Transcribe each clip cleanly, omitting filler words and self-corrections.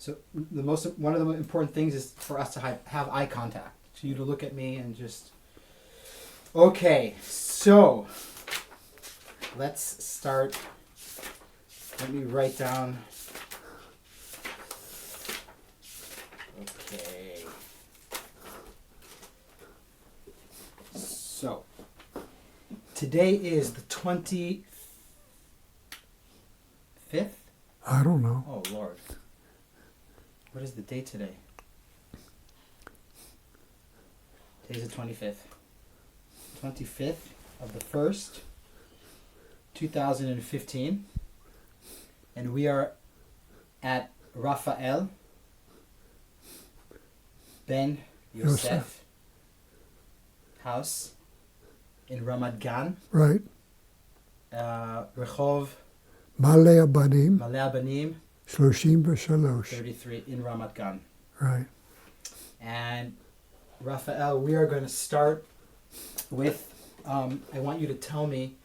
So one of the most important things is for us to have eye contact. For you to look at me and just. Okay, so let's start. Let me write down. Okay. So today is the 25th. I don't know. Oh Lord. What is the date today? Today's the 25th. 25th of the 1st, 2015. And we are at Refael Ben Yosef house in Ramat Gan. Right. Rehov Malei Abanim. 33 in Ramat Gan. Right. And Refael, we are going to start with, I want you to tell me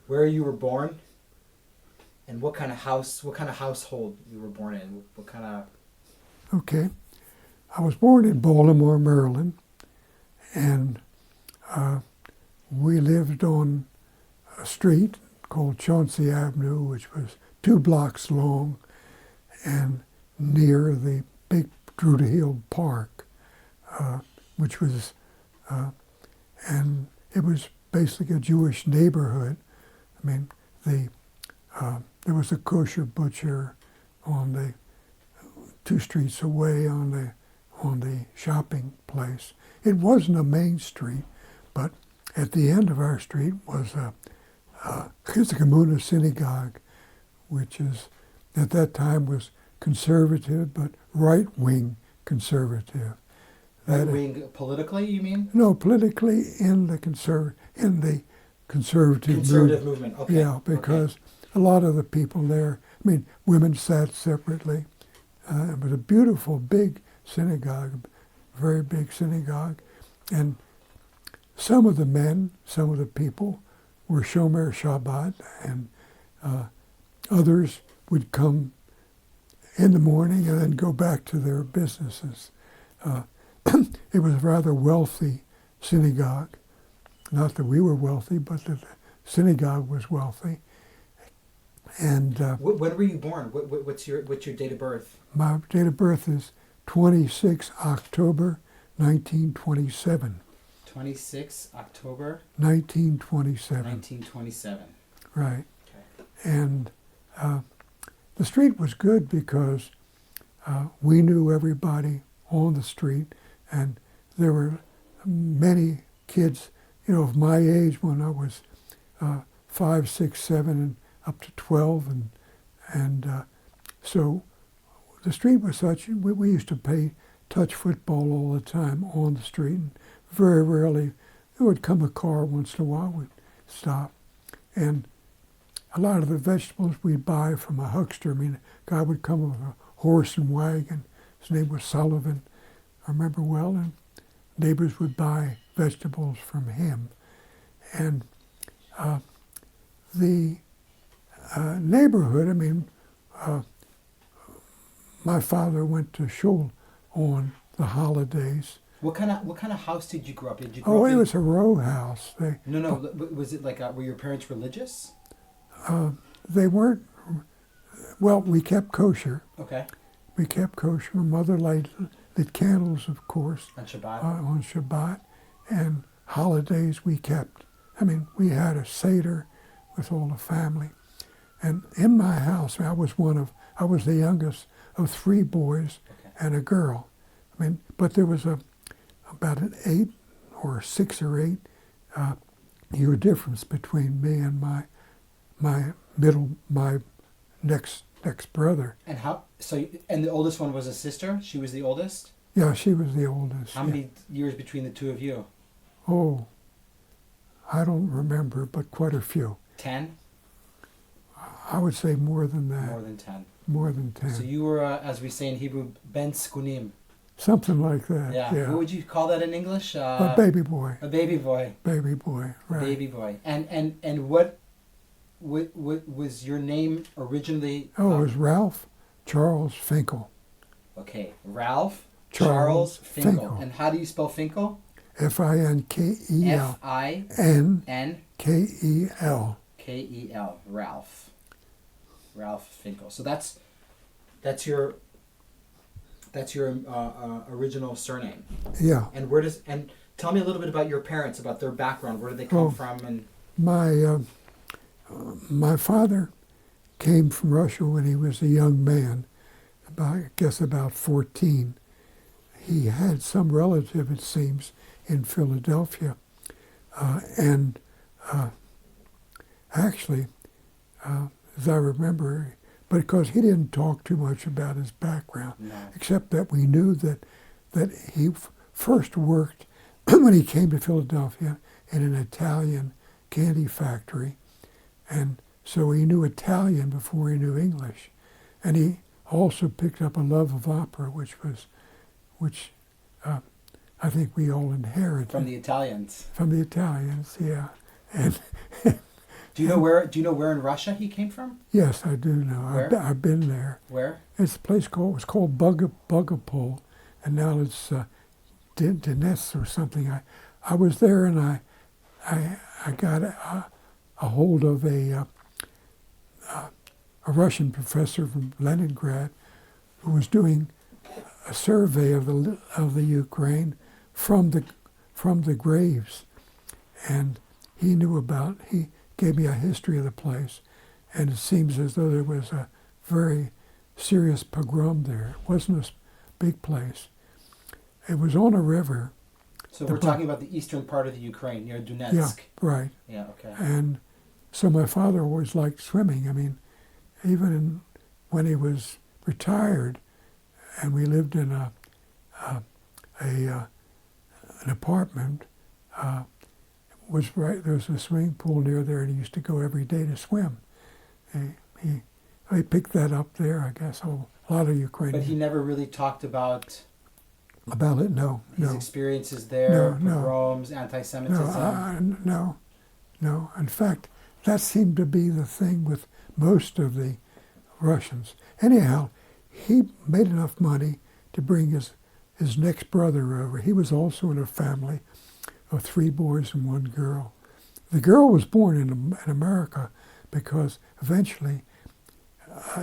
where you were born and what kind of household you were born in. What kind of... Okay. I was born in Baltimore, Maryland, and we lived on a street called Chauncey Avenue, which was 2 blocks long, and near the big Druid Hill Park, which was, and it was basically a Jewish neighborhood. I mean, there was a kosher butcher on the 2 streets away on the shopping place. It wasn't a main street, but at the end of our street was a Chizuk synagogue, which is at that time was conservative, but right-wing conservative. Right-wing politically, you mean? No, politically in the conservative movement. Okay. Yeah, because a lot of the people there, I mean, women sat separately. It was a beautiful, big synagogue, very big synagogue. And some of the men, some of the people were Shomer Shabbat, and others would come in the morning and then go back to their businesses. It was a rather wealthy synagogue. Not that we were wealthy, but that the synagogue was wealthy. And when were you born? What's your date of birth? My date of birth is 26 October 1927. 26 October 1927. 1927. Right. Okay. And the street was good because we knew everybody on the street, and there were many kids, of my age when I was 5, 6, 7, and up to 12, and so the street was such. We used to play touch football all the time on the street, and very rarely there would come a car once in a while. We'd stop, and a lot of the vegetables we'd buy from a huckster. I mean, a guy would come with a horse and wagon. His name was Sullivan, I remember well, and neighbors would buy vegetables from him. And the neighborhood, I mean, my father went to shul on the holidays. What kind of house did you grow up in? Did you grow up in? It was a row house. No. Was it like, were your parents religious? They weren't. Well, we kept kosher. Okay. We kept kosher. My mother lit candles, of course. On Shabbat? On Shabbat. And holidays we kept. I mean, we had a Seder with all the family. And in my house, I was the youngest of 3 boys and a girl. I mean, but there was about an 8 or 6 or 8 year difference between me and my next brother. And and the oldest one was a sister? She was the oldest? Yeah, she was the oldest. How many years between the 2 of you? Oh, I don't remember, but quite a few. 10? I would say more than that. More than 10. More than 10. So you were, as we say in Hebrew, ben skunim. Something like that. Yeah. What would you call that in English? A baby boy. A baby boy. Baby boy, right. Baby boy. And what was your name originally? Oh, it was Ralph Charles Finkel. Okay, Ralph Charles Finkel. Finkel. And how do you spell Finkel? Finkel. Finkel. Kel. Ralph. Ralph Finkel. So that's your original surname. Yeah. And tell me a little bit about your parents, about their background. Where did they come from? And my father came from Russia when he was a young man, about 14. He had some relative, it seems, in Philadelphia. Actually, as I remember, because he didn't talk too much about his background, except that we knew that he first worked when he came to Philadelphia in an Italian candy factory, and so he knew Italian before he knew English, and he also picked up a love of opera, which I think we all inherited from the Italians. From the Italians, yeah. And do you know where in Russia he came from? Yes, I do know. I've been there. Where? It's a place called Bugapol, and now it's Donetsk or something. I was there, and I got a hold of a Russian professor from Leningrad who was doing a survey of the Ukraine from the graves, and he gave me a history of the place, and it seems as though there was a very serious pogrom there. It wasn't a big place. It was on a river. So we're talking about the eastern part of the Ukraine, near Donetsk. Yeah, right. Yeah, okay. And so my father always liked swimming. I mean, even when he was retired, and we lived in an apartment, was right. There was a swimming pool near there, and he used to go every day to swim. He picked that up there, I guess. A lot of Ukrainians. But he never really talked about it. No, his experiences there, pogroms, anti-Semitism. No. In fact, that seemed to be the thing with most of the Russians. Anyhow, he made enough money to bring his next brother over. He was also in a family of 3 boys and 1 girl. The girl was born in America because eventually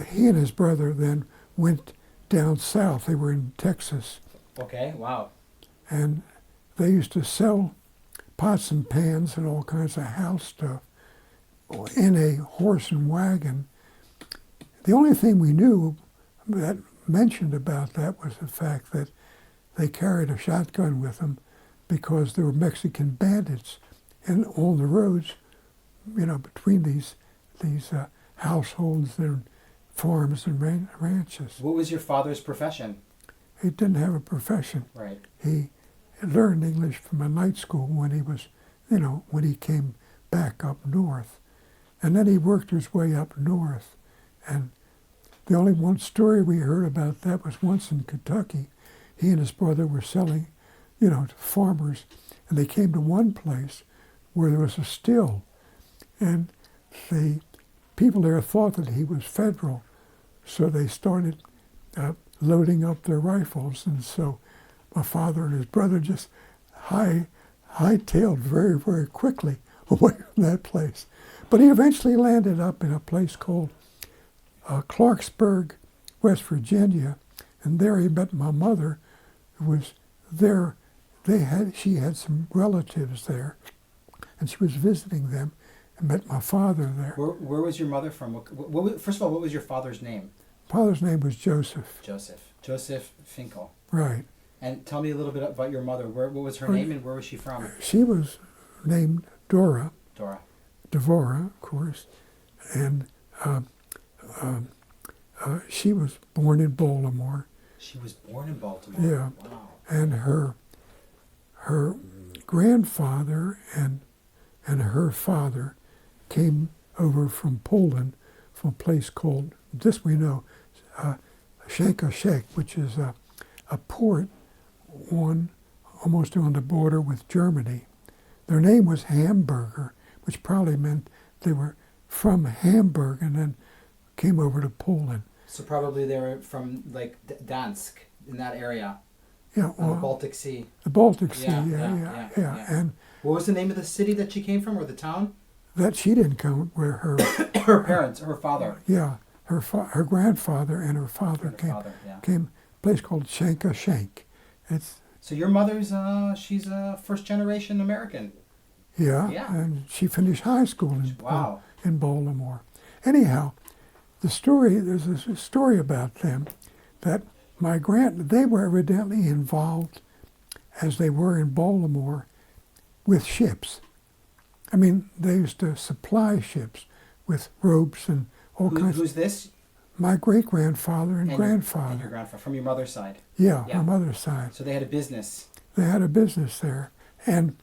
he and his brother then went down south. They were in Texas. Okay, wow. And they used to sell pots and pans and all kinds of house stuff in a horse and wagon. The only thing we knew that mentioned about that was the fact that they carried a shotgun with them because there were Mexican bandits on the roads, between these households and farms and ranches. What was your father's profession? He didn't have a profession. Right. He learned English from a night school when he was, when he came back up north. And then he worked his way up north. And the only one story we heard about that was once in Kentucky. He and his brother were selling, to farmers, and they came to one place where there was a still. And the people there thought that he was federal, so they started loading up their rifles. And so my father and his brother just hightailed very, very quickly away from that place. But he eventually landed up in a place called Clarksburg, West Virginia, and there he met my mother, who was there. She had some relatives there, and she was visiting them, and met my father there. Where was your mother from? First of all, what was your father's name? Father's name was Joseph. Joseph Finkel. Right. And tell me a little bit about your mother. What was her name, and where was she from? She was named Dora. Devora, of course, and she was born in Baltimore. She was born in Baltimore. Yeah. Wow. And her grandfather and her father came over from Poland, from a place called, this we know, Shankashek, which is a port almost on the border with Germany. Their name was Hamburger, which probably meant they were from Hamburg and then came over to Poland. So probably they were from like Dansk in that area. Yeah, On the Baltic Sea. The Baltic Sea, Yeah. And what was the name of the city that she came from, or the town? that she didn't come, where her her parents, her father. Yeah, her grandfather and her father came a place called Shank. It's so your mother's she's a first generation American. Yeah, and she finished high school in Baltimore. Anyhow, there's a story about them that they were evidently involved, as they were in Baltimore, with ships. I mean, they used to supply ships with ropes and all kinds. Who's this? My great-grandfather and grandfather. And your grandfather, from your mother's side. Yeah, my mother's side. So they had a business. They had a business there. And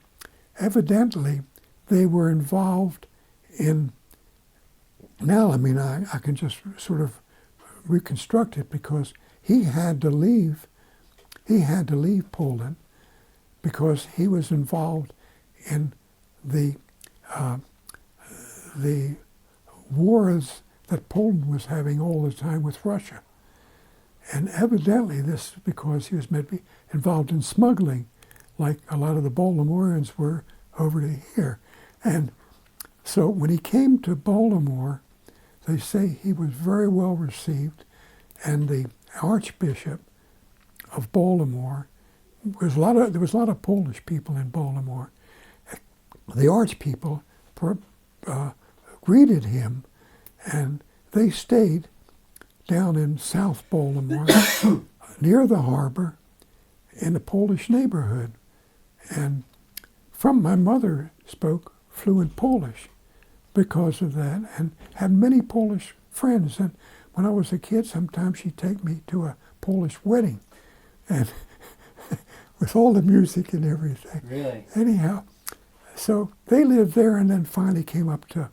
evidently, they were involved in, now, I mean, I can just sort of reconstruct it, because he had to leave Poland because he was involved in the wars that Poland was having all the time with Russia. And evidently this is because he was maybe involved in smuggling, like a lot of the Baltimoreans were over to here. And so when he came to Baltimore, they say he was very well received, and the Archbishop of Baltimore, there was a lot of Polish people in Baltimore. The Archpeople greeted him, and they stayed down in South Baltimore, near the harbor, in a Polish neighborhood. And my mother spoke fluent Polish because of that, and had many Polish friends. And when I was a kid, sometimes she'd take me to a Polish wedding, and with all the music and everything. Really? Anyhow, so they lived there, and then finally came up to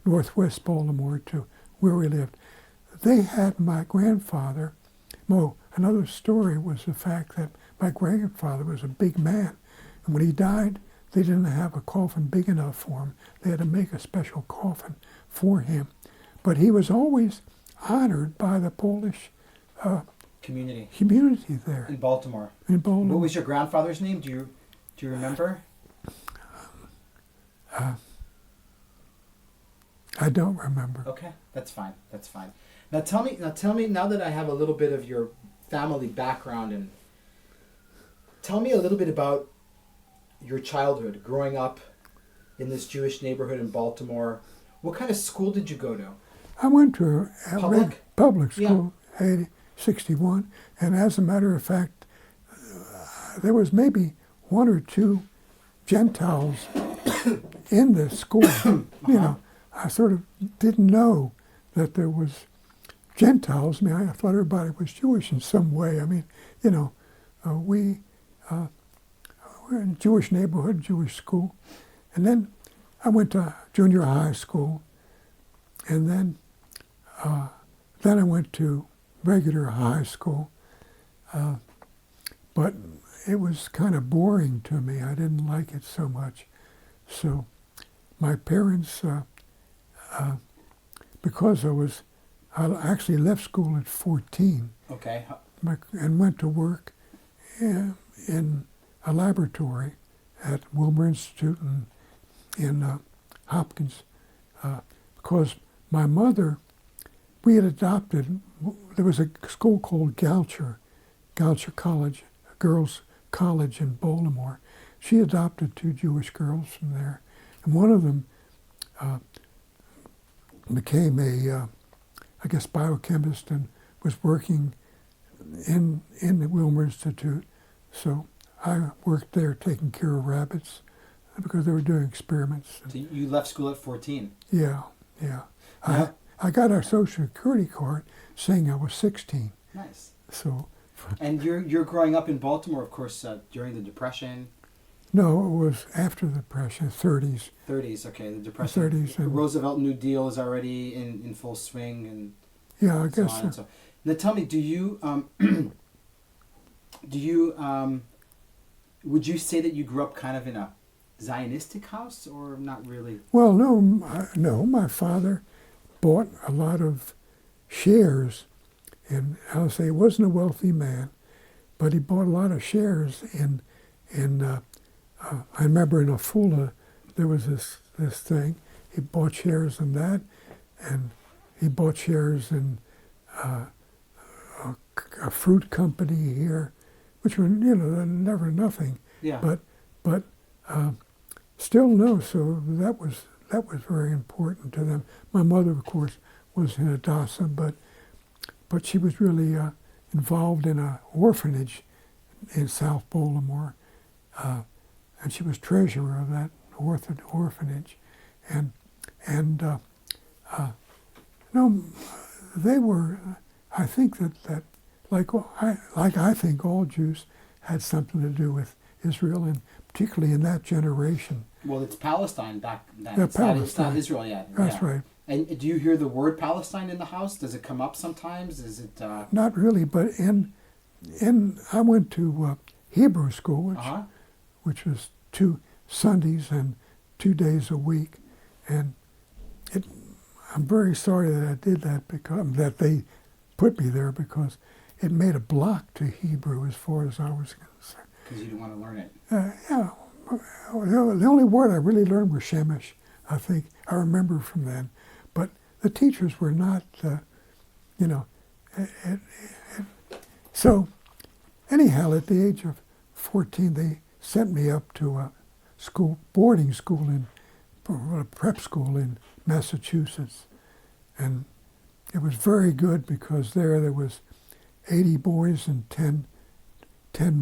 Northwest Baltimore, to where we lived. They had my grandfather. Another story was the fact that my grandfather was a big man, and when he died, they didn't have a coffin big enough for him. They had to make a special coffin for him. But he was always honored by the Polish community there. In Baltimore. What was your grandfather's name? Do you remember? I don't remember. Okay, that's fine. Now tell me, now that I have a little bit of your family background, and tell me a little bit about your childhood, growing up in this Jewish neighborhood in Baltimore. What kind of school did you go to? I went to a public school, Yeah. 61, and as a matter of fact, there was maybe one or two Gentiles in the school. You know, I sort of didn't know that there was Gentiles. I mean, I thought everybody was Jewish in some way. I mean, you know, we're in a Jewish neighborhood, Jewish school. And then I went to junior high school, and then I went to regular high school. But it was kind of boring to me. I didn't like it so much. So my parents, because I actually left school at 14. Okay. And went to work in a laboratory at Wilmer Institute in Hopkins, because my mother, we had adopted, there was a school called Goucher College, a girls' college in Baltimore. She adopted 2 Jewish girls from there, and one of them became a, I guess, biochemist, and was working in the Wilmer Institute. So I worked there taking care of rabbits because they were doing experiments. So you left school at 14? Yeah. I got a Social Security card saying I was 16. Nice. So. And you're growing up in Baltimore, of course, during the Depression? No, it was after the Depression, 30s. 30s, okay. The Depression. 30s. The Roosevelt New Deal is already in full swing, and yeah, I guess so. So. Now tell me, do you would you say that you grew up kind of in a Zionistic house, or not really? Well, no. My father bought a lot of shares And I'll say he wasn't a wealthy man, but he bought a lot of shares in I remember in Afula, there was this thing. He bought shares in that, and he bought shares in a fruit company here, which were, never nothing. Yeah. But still no. So that was very important to them. My mother, of course, was in Hadassah, but she was really involved in an orphanage in South Baltimore, and she was treasurer of that orphanage, and they were. I think that I think all Jews had something to do with Israel, and particularly in that generation. Well, it's Palestine back then. Yeah, It's not Israel yet. That's right. And do you hear the word Palestine in the house? Does it come up sometimes? Is it? Not really, but I went to Hebrew school, which was 2 Sundays and 2 days a week, and I'm very sorry that I did that because that they put me there, because it made a block to Hebrew as far as I was concerned. Because you didn't want to learn it. Yeah. The only word I really learned was Shemesh, I think. I remember from then. But the teachers were not, So, anyhow, at the age of 14, they sent me up to a boarding school a prep school in Massachusetts. And it was very good because there was 80 boys and 10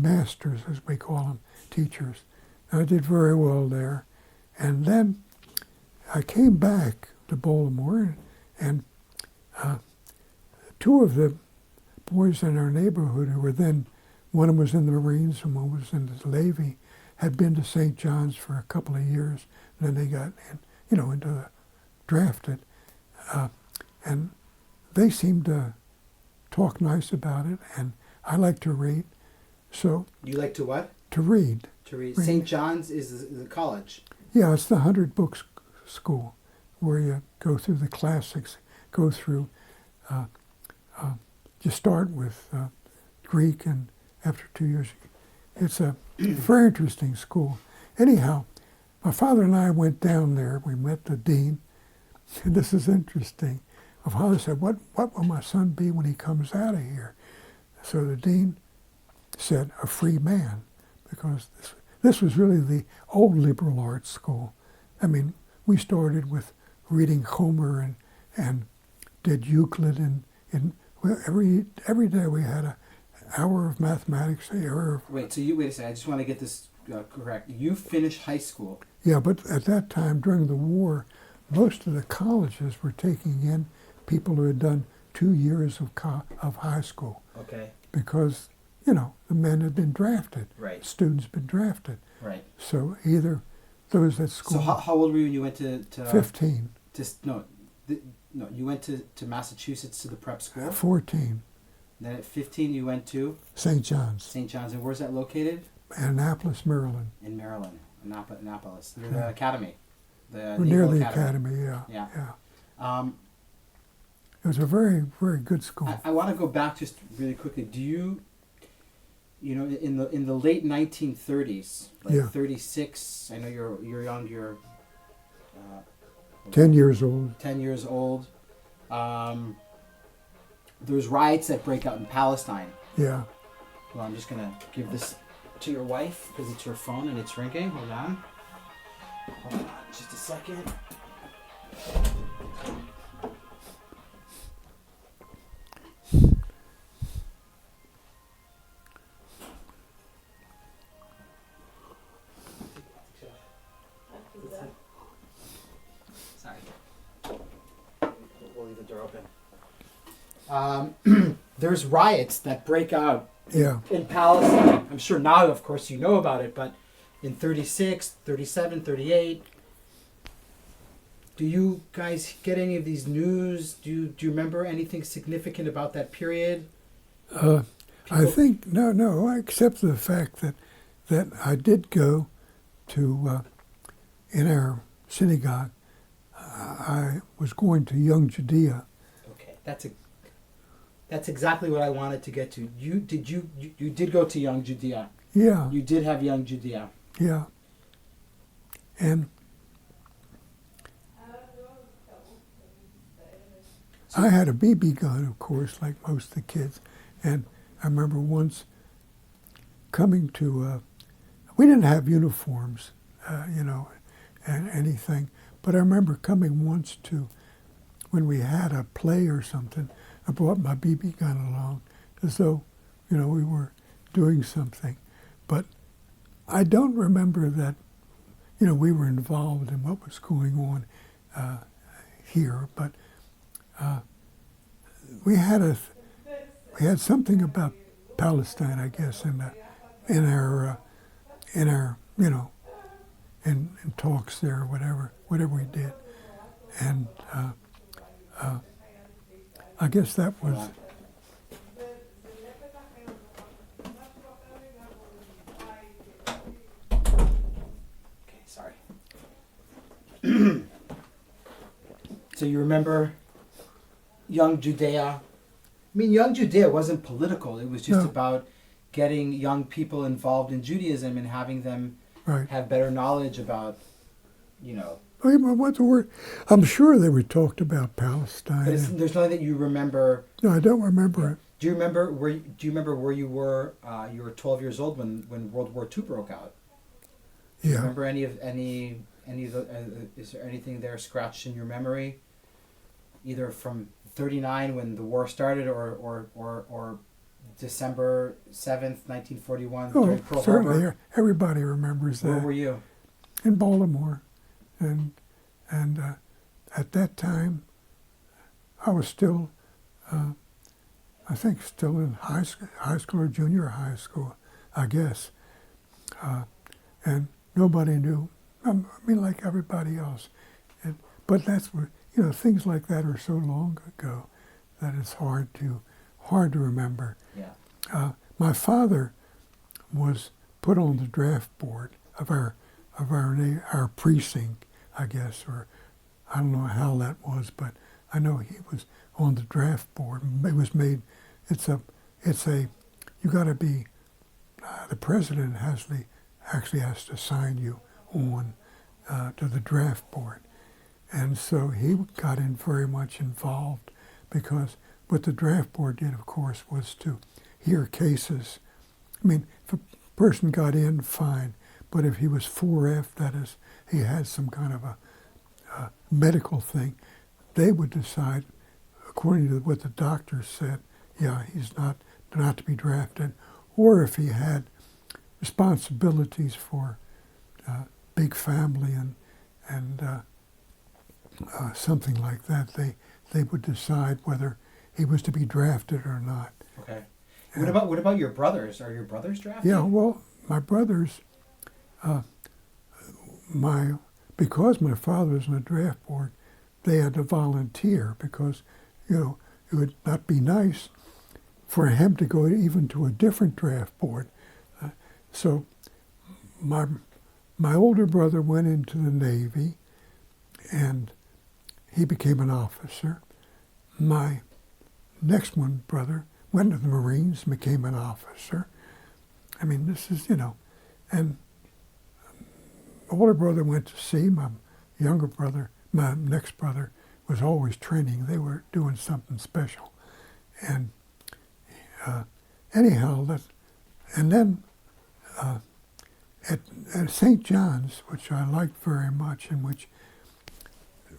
masters, as we call them, teachers. And I did very well there. And then I came back to Baltimore, and 2 of the boys in our neighborhood who were then, one was in the Marines and one was in the Navy, had been to St. John's for a couple of years, and then they got drafted. And they seemed to talk nice about it, and I like to read. So you like to what? To read. To read. St. John's is the college. Yeah, it's the 100 books school where you go through the classics, go through. You start with Greek, and after 2 years, it's a very interesting school. Anyhow, my father and I went down there. We met the dean, and this is interesting. My father said, "What will my son be when he comes out of here?" So the dean said, "A free man," because this was really the old liberal arts school. I mean, we started with reading Homer and did Euclid, and every day we had an hour of mathematics, an hour of... Wait a second. I just want to get this correct. You finished high school. Yeah, but at that time, during the war, most of the colleges were taking in people who had done 2 years of high school. Okay. Because, the men had been drafted. Right. Students had been drafted. Right. So either those at school... So how old were you when you went to 15. No, you went to Massachusetts to the prep school? 14. Then at 15 you went to? St. John's. St. John's. And where's that located? Annapolis, Maryland. In Maryland. Annapolis. Near the academy. We're near the academy, yeah. It was a very, very good school. I want to go back just really quickly. Do you, in the late 1930s, like 36, I know you're young, you're 10 years old. 10 years old. There's riots that break out in Palestine. Yeah. Well, I'm just going to give this to your wife because it's your phone and it's ringing. Hold on. Just a second. Sorry. We'll leave the door open. There's riots that break out in Palestine. I'm sure now, of course, you know about it, but in 36, 37, 38, do you guys get any of these news? Do you remember anything significant about that period? I think, no, except the fact that I did go to, in our synagogue, I was going to Young Judea. Okay, that's That's exactly what I wanted to get to. You did go to Young Judea. Yeah. You did have Young Judea. Yeah. And I had a BB gun, of course, like most of the kids. And I remember once coming to, we didn't have uniforms, and anything. But I remember coming once to, when we had a play or something, I brought my BB gun along as though, we were doing something. But I don't remember that, we were involved in what was going on here. But we had something about Palestine, I guess, in our in talks there, whatever we did, and I guess that was. Okay, sorry. So you remember Young Judea? I mean, Young Judea wasn't political. It was just about getting young people involved in Judaism and having them have better knowledge about, What's the word? I'm sure they were talked about Palestine. But there's nothing that you remember. No, I don't remember it. Do you remember where you were? You were 12 years old when World War II broke out. Do you remember any of the? Is there anything there scratched in your memory? Either from 1939 when the war started, or December 7th, 1941. Oh, certainly. Everybody remembers that. Where were you? In Baltimore, and at that time, I was still, I think, still in high school or junior high school, I guess, and nobody knew. I mean, like everybody else, but that's what things like that are so long ago that it's hard to remember. Yeah. My father was put on the draft board of our precinct, I guess, or I don't know how that was, but I know he was on the draft board. It was made. It's a. You got to be. The president actually has to sign you on to the draft board, and so he got in very much involved because what the draft board did, of course, was to hear cases. I mean, if a person got in, fine. But if he was 4F, that is, he had some kind of a medical thing, they would decide, according to what the doctors said, yeah, he's not to be drafted. Or if he had responsibilities for big family and something like that, they would decide whether he was to be drafted or not. Okay. What about your brothers? Are your brothers drafted? Yeah, well, my brothers, because my father was on the draft board, they had to volunteer because, it would not be nice for him to go even to a different draft board. So my older brother went into the Navy and he became an officer. My next brother went to the Marines and became an officer. I mean, this is, and my older brother went to sea. My younger brother, my next brother, was always training. They were doing something special. And anyhow, and then at St. John's, which I liked very much and which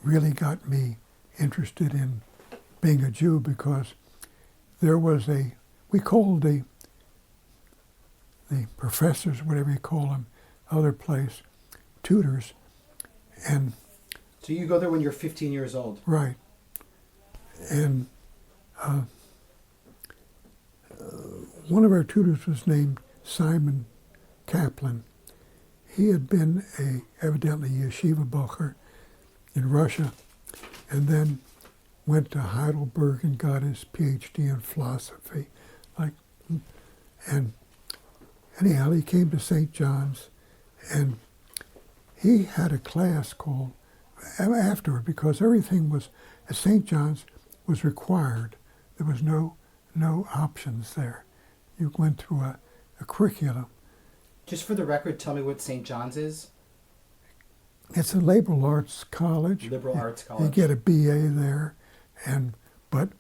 really got me interested in being a Jew, because there was we called the professors, whatever you call them, other place, tutors, and so you go there when you're 15 years old. Right. And one of our tutors was named Simon Kaplan. He had been evidently yeshiva bacher in Russia, and then went to Heidelberg and got his PhD in philosophy. And anyhow, he came to St. John's, and he had a class called afterward, because everything was at St. John's was required. There was no no options there. You went through a curriculum. Just for the record, tell me what St. John's is. It's a liberal arts college. Liberal arts college. You get a BA there, but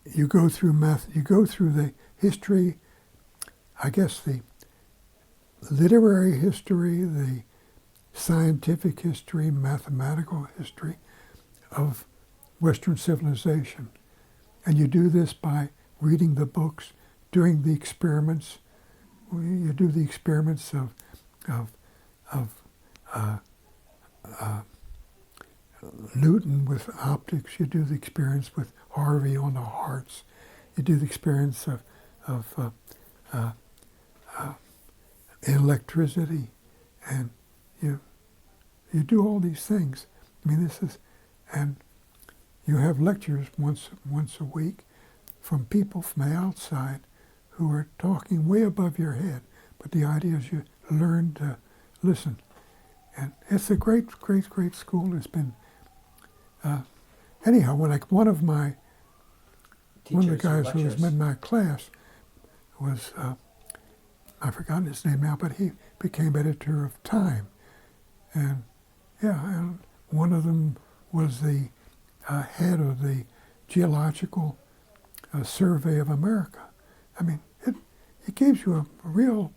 you go through you go through the history, I guess the literary history, the scientific history, mathematical history of Western civilization. And you do this by reading the books, doing the experiments. You do the experiments of Newton with optics. You do the experience with Harvey on the hearts. You do the experience of electricity, and you do all these things. I mean, and you have lectures once a week from people from the outside who are talking way above your head. But the idea is you learn to listen. And it's a great, great, great school. It's been, anyhow, one of the guys who was in my class was, I've forgotten his name now, but he became editor of Time. And and one of them was the head of the Geological Survey of America. I mean, it gives you a real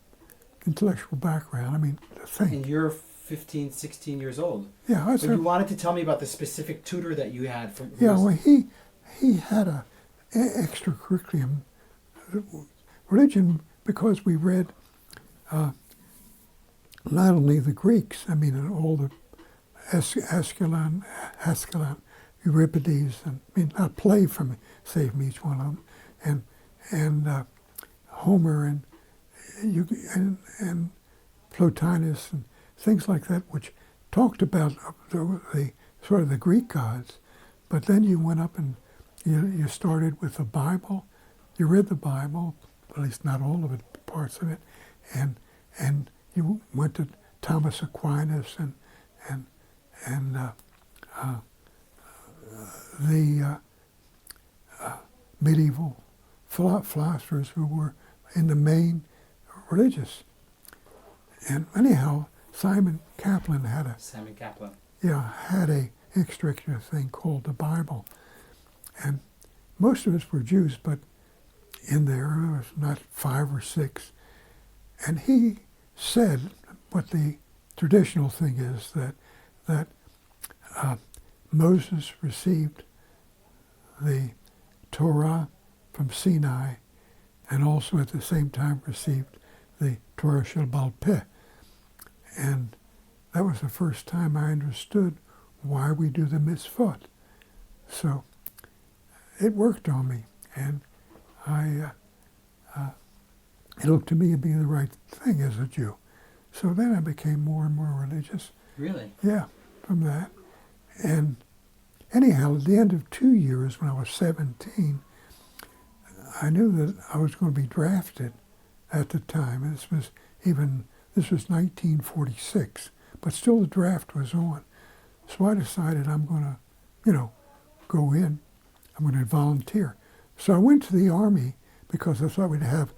intellectual background. I mean, to think. And you're 15, 16 years old. Yeah. But you wanted to tell me about the specific tutor that you had. Well, he had a extra curriculum, religion, because we read not only the Greeks, I mean, all the Ascalon, Euripides, and I mean, not play from save me each one of them, and Homer and Plotinus and things like that, which talked about the sort of the Greek gods. But then you went up and you started with the Bible. You read the Bible, at least not all of it, parts of it, and you went to Thomas Aquinas and the medieval philosophers who were in the main religious. And anyhow, Simon Kaplan had a extracurricular thing called the Bible, and most of us were Jews, but in there was not 5 or 6, and he said what the traditional thing is, that Moses received the Torah from Sinai, and also at the same time received the Torah Shel Baal Peh. And that was the first time I understood why we do the mitzvot. So it worked on me, and it looked to me to be the right thing as a Jew. So then I became more and more religious. Really? Yeah, from that. And anyhow, at the end of 2 years, when I was 17, I knew that I was going to be drafted at the time. And this was 1946, but still the draft was on. So I decided I'm going to, go in. I'm going to volunteer. So I went to the Army because I thought we'd have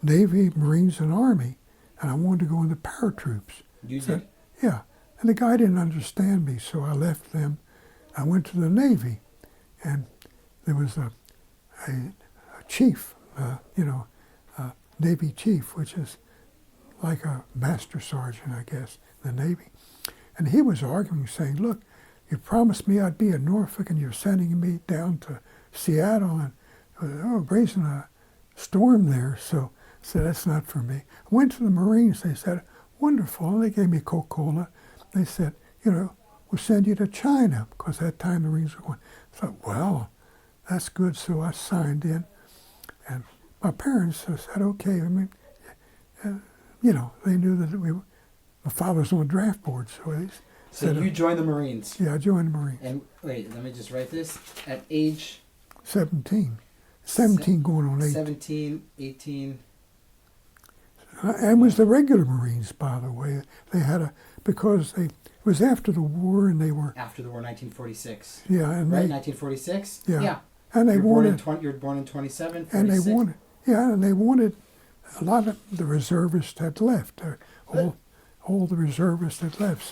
Navy, Marines, and Army, and I wanted to go in the paratroops. You did? Yeah. And the guy didn't understand me, so I left them. I went to the Navy, and there was a chief, Navy chief, which is like a master sergeant, I guess, in the Navy. And he was arguing, saying, look, you promised me I'd be in Norfolk, and you're sending me down to Seattle, and raising a storm there. So I said, that's not for me. I went to the Marines. They said, wonderful. And they gave me Coca-Cola. They said, we'll send you to China, because at that time the Marines were going. I thought, well, that's good. So I signed in. And my parents said, okay. I mean, they knew that my father was on the draft board. So you joined the Marines? Yeah, I joined the Marines. And wait, let me just write this. At age? 17. 17 going on 18. 17, 18. And was the regular Marines, by the way. They had because it was after the war, and they were... After the war, 1946. Yeah. And right, 1946? Yeah. And they wanted. You were born in 27, 46? And they wanted. Yeah, and they wanted. A lot of the reservists had left. All the reservists had left.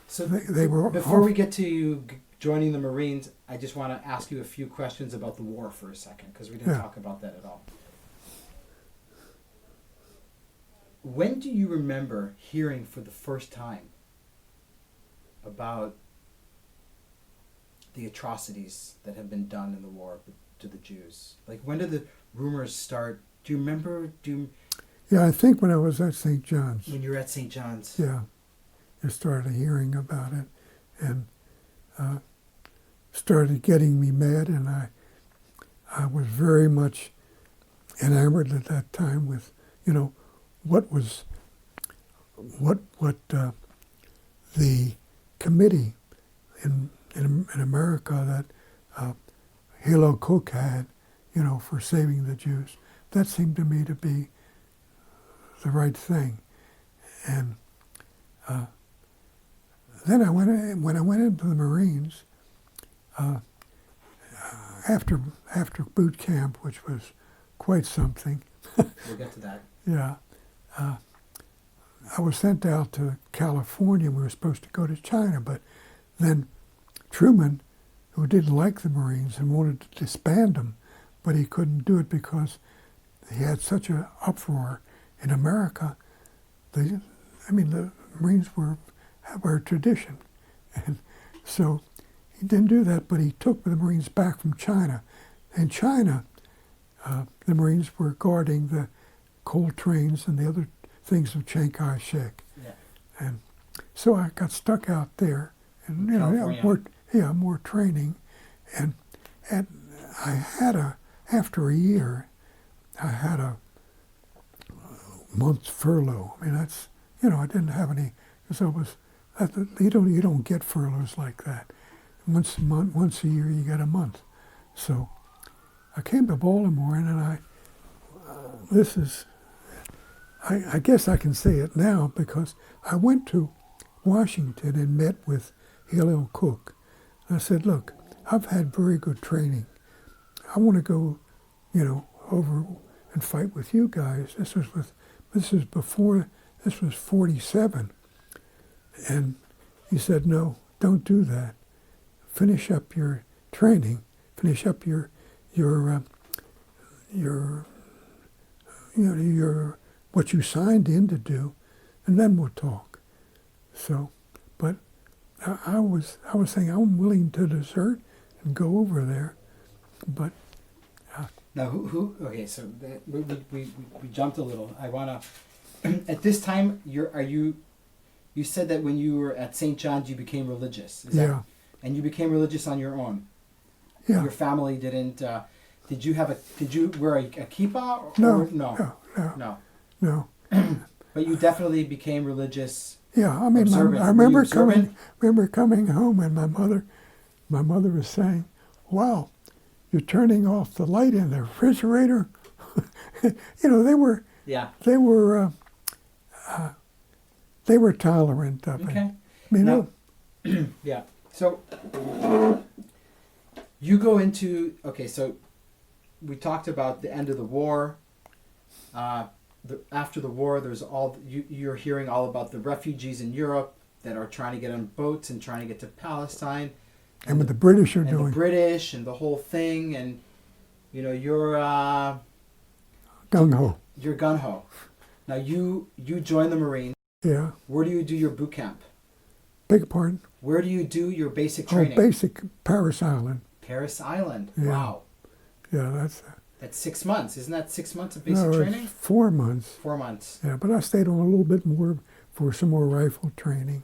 So they were. Before we get to you joining the Marines, I just want to ask you a few questions about the war for a second, because we didn't talk about that at all. When do you remember hearing for the first time about the atrocities that have been done in the war to the Jews? Like, when did the rumors start? Do you remember? Yeah, I think when I was at St. John's. When you were at St. John's. Yeah, you started hearing about it, and started getting me mad, and I was very much enamored at that time with, what the committee in America that Halo Cook had, for saving the Jews. That seemed to me to be the right thing. And then when I went into the Marines, after boot camp, which was quite something. We'll get to that. Yeah. I was sent out to California. We were supposed to go to China, but then Truman, who didn't like the Marines and wanted to disband them, but he couldn't do it because he had such an uproar in America. The Marines were a tradition. And so he didn't do that, but he took the Marines back from China. In China, the Marines were guarding the coal trains and the other things of Chiang Kai-shek. Yeah. And so I got stuck out there, and more training, and I had after a year, I had a month's furlough. I mean, that's, I didn't have any, because you don't get furloughs like that. Once a year you get a month. So I came to Baltimore, and I guess I can say it now, because I went to Washington and met with Hillel Cook. And I said, look, I've had very good training. I want to go, over and fight with you guys. This was 47. And he said, no, don't do that. Finish up your training, finish up your what you signed in to do, and then we'll talk. So, but I was saying I'm willing to desert and go over there, but. Now, okay, so we jumped a little. I wanna. At this time, you said that when you were at St. John's, you became religious. And you became religious on your own. Yeah. Your family didn't. Did you wear a kippah? No. But you definitely became religious. Yeah, I mean, I remember coming home, and my mother was saying, "Wow, you're turning off the light in the refrigerator." They were. Yeah. They were tolerant of it. Okay. Yeah. So you go into, so we talked about the end of the war. After the war, there's you're hearing all about the refugees in Europe that are trying to get on boats and trying to get to Palestine. And what the British are doing. The British and the whole thing, and you're gung-ho. You're gung-ho. Now you join the Marines. Yeah. Where do you do your boot camp? Beg your pardon? Where do you do your basic training? Basic Paris Island. Paris Island. Yeah. Wow. Yeah, that's 6 months. Isn't that 6 months of basic training? 4 months. 4 months. Yeah, but I stayed on a little bit more for some more rifle training.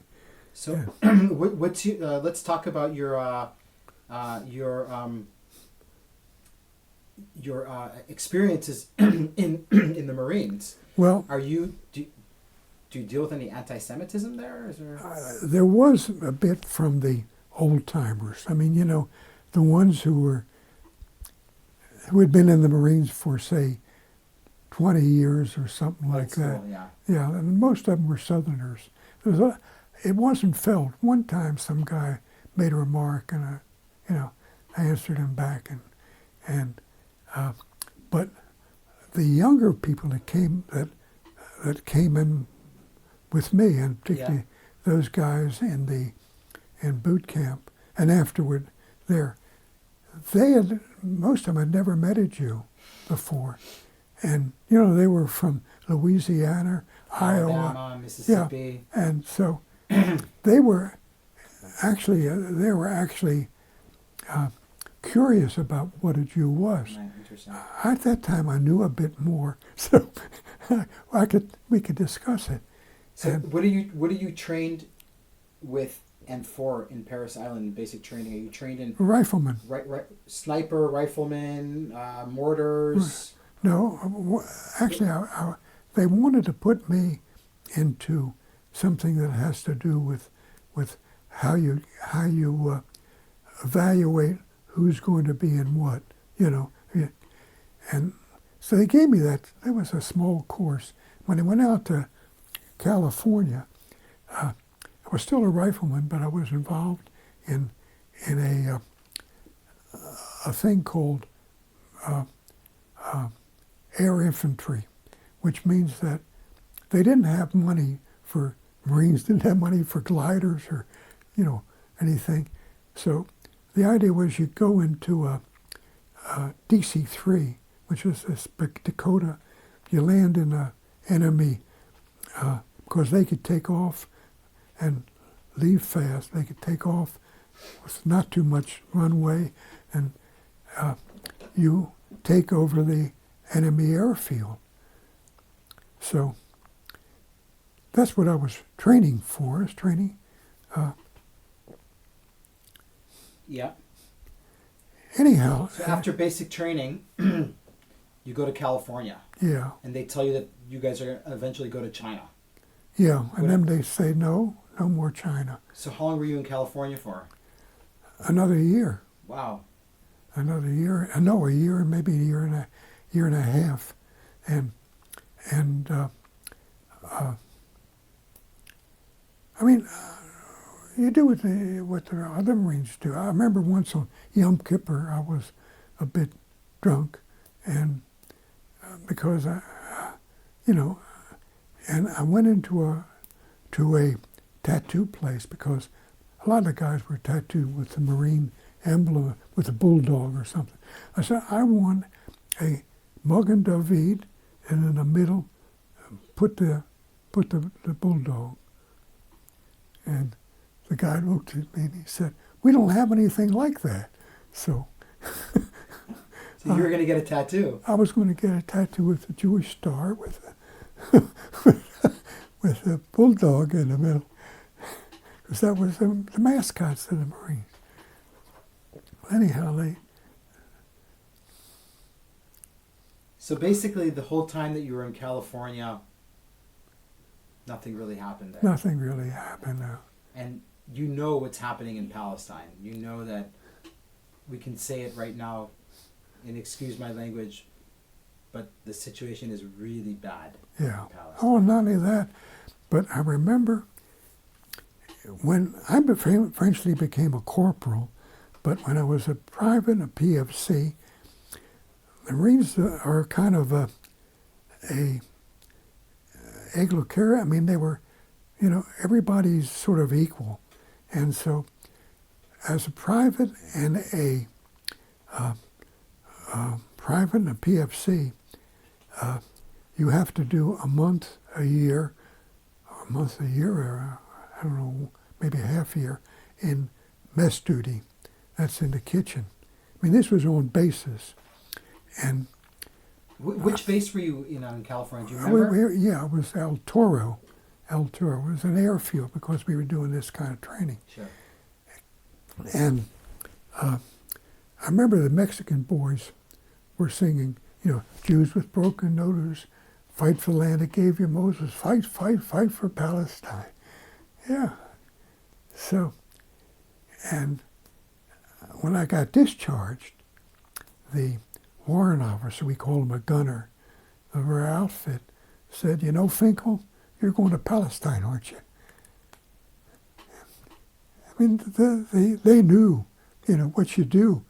So, let's talk about your experiences in the Marines. Well, do you deal with any anti-Semitism there? There was a bit from the old timers. I mean, the ones who had been in the Marines for, say, 20 years or something like that. Yeah, and most of them were Southerners. It wasn't felt. One time, some guy made a remark, and I answered him back, And but the younger people that came in with me, and particularly those guys in boot camp and afterward there, most of them had never met a Jew before. And, they were from Louisiana, Iowa, Alabama, Mississippi. Yeah, and so they were actually curious about what a Jew was. Right, interesting. At that time, I knew a bit more, so we could discuss it. So, what are you trained with and for in Paris Island? Basic training. Are you trained in rifleman? Right, sniper, rifleman, mortars. No, actually, they wanted to put me into something that has to do with how you evaluate who's going to be in what, and so they gave me that. That was a small course. When I went out to California, I was still a rifleman, but I was involved in a thing called air infantry, which means that they didn't have money for Marines, didn't have money for gliders or, anything. So the idea was you go into a DC-3, which was this Dakota. You land in an enemy because they could take off and leave fast. They could take off with not too much runway, and you take over the enemy airfield. So that's what I was training for, Yeah. Anyhow. So after basic training, you go to California. Yeah. And they tell you that you guys are going to eventually go to China. Yeah, and then they say, no more China. So how long were you in California for? Another year. Wow. Another year. No, a year, maybe a year and a half. And you do what the other Marines do. I remember once on Yom Kippur, I was a bit drunk, and because and I went into a tattoo place because a lot of the guys were tattooed with the Marine emblem, with a bulldog or something. I said, I want a Magen David, and in the middle, put the bulldog. And the guy looked at me and he said, we don't have anything like that. So you were going to get a tattoo? I was going to get a tattoo with a Jewish star with a bulldog in the middle, because that was the mascots of the Marines. Anyhow, So basically, the whole time that you were in California, nothing really happened there. Nothing really happened. And you know what's happening in Palestine. You know that we can say it right now, and excuse my language, but the situation is really bad. Yeah. In Palestine. Oh, not only that, but I remember when I eventually became a corporal, but when I was a private, a PFC, the Marines are kind of a egalitarian. I mean, they were, everybody's sort of equal. And so as a private and a PFC, you have to do a month a year, or I don't know, maybe a half year in mess duty. That's in the kitchen. I mean, this was on bases. And which base were you in California? Do you remember? It was El Toro. El Toro. It was an airfield because we were doing this kind of training. Sure. And I remember the Mexican boys were singing, Jews with broken noses, fight for the land that gave you Moses, fight, fight, fight for Palestine. Yeah. So, and when I got discharged, the warrant officer, we call him a gunner, of our outfit, said, Finkel, you're going to Palestine, aren't you? I mean, they knew, what you do,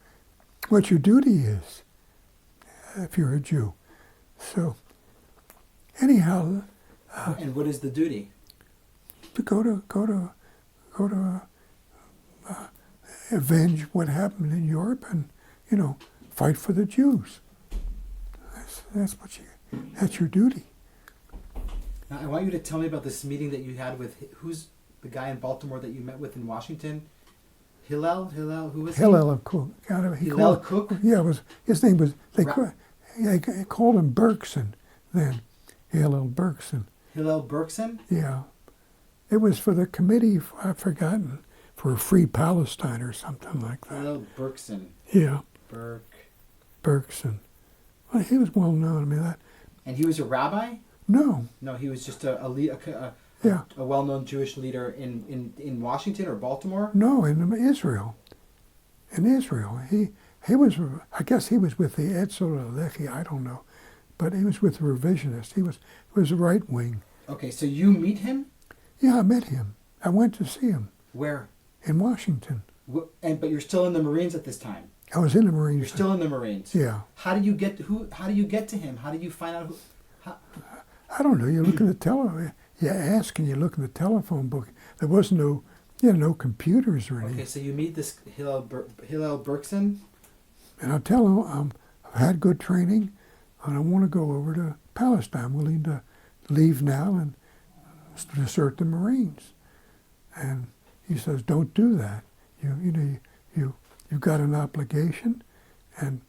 what your duty is, if you're a Jew. So anyhow, and what is the duty? to go to avenge what happened in Europe and, fight for the Jews. That's your duty. Now, I want you to tell me about this meeting that you had with, who's the guy in Baltimore that you met with in Washington? Hillel, who was he? Hillel Cook. Hillel Cook? Yeah, his name was, they called him Berkson then. Hillel Berkson. Hillel Berkson? Yeah. It was for the committee, I've forgotten, for Free Palestine or something like that. Hillel Berkson. Yeah. Berkson. Well, he was well known. I mean, that. And he was a rabbi? No. No, he was just a well-known Jewish leader in Washington or Baltimore? No, in Israel. In Israel. He was, I guess he was with the Etzel Alechi, I don't know. But he was with the revisionists. He was right wing. Okay, so you meet him? Yeah, I met him. I went to see him. Where? In Washington. But you're still in the Marines at this time? I was in the Marines. You're still in the Marines? Yeah. How do you get to him? How did you find out who? I don't know. You look in the you ask and you look in the telephone book. There was no computers or anything. Okay, so you meet this Hillel Berkson? And I tell him I've had good training and I want to go over to Palestine. I'm willing to leave now and desert the Marines. And he says, don't do that. You've got an obligation, and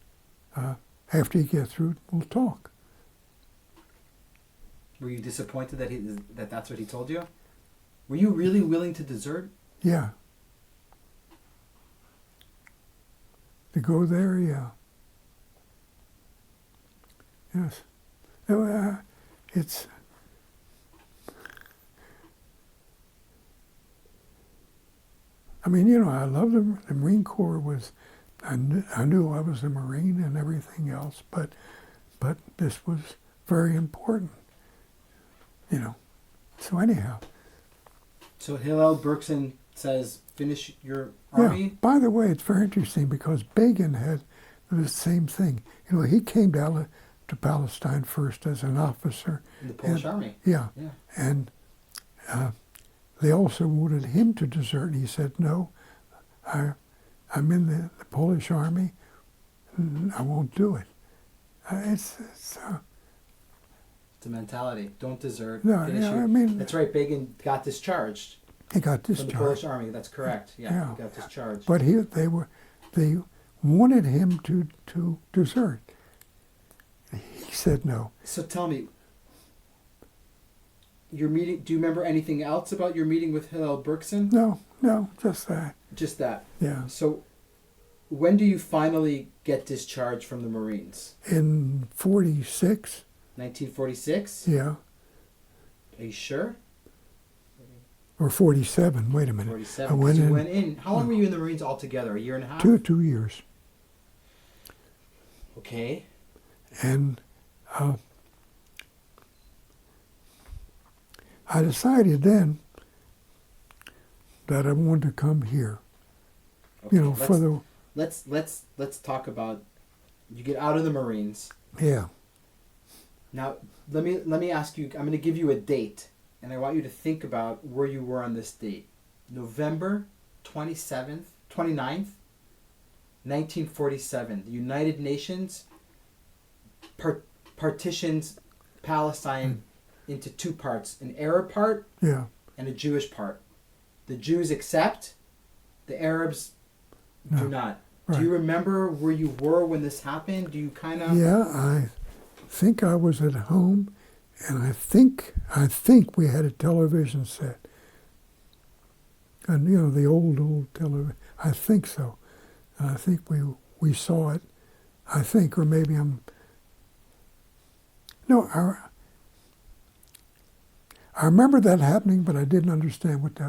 after you get through, we'll talk. Were you disappointed that that's what he told you? Were you really willing to desert? Yeah. To go there, yeah. Yes. It's... I mean, I love the Marine Corps. I knew I was a Marine and everything else, but this was very important, So anyhow. So Hillel Berkson says, finish your army? Yeah. By the way, it's very interesting because Begin had the same thing. He came down to Palestine first as an officer. In the Polish army? Yeah. And they also wanted him to desert. He said, no, I'm in the Polish army. I won't do it. It's a mentality. Don't desert. No, that's right. Begin got discharged. He got discharged. From the Polish army. That's correct. Yeah, he got discharged. But they wanted him to desert. He said no. So tell me, your meeting. Do you remember anything else about your meeting with Hillel Berkson? No, just that. Just that. Yeah. So, when do you finally get discharged from the Marines? In 46. 1946? Yeah. Are you sure? Or 47. Wait a minute. 47. You went in. How long were you in the Marines altogether? A year and a half? 2 years. Okay. And I decided then that I wanted to come here. Okay, let's talk about, you get out of the Marines. Yeah. Now let me ask you. I'm going to give you a date, and I want you to think about where you were on this date. November 29th, 1947. The United Nations partitions Palestine into two parts: an Arab part and a Jewish part. The Jews accept, the Arabs do not. Right. Do you remember where you were when this happened? Do you kind of... Yeah, I think I was at home, and I think we had a television set. And, the old television. I think so. And I think we saw it. I think, or maybe I'm... No, I remember that happening, but I didn't understand what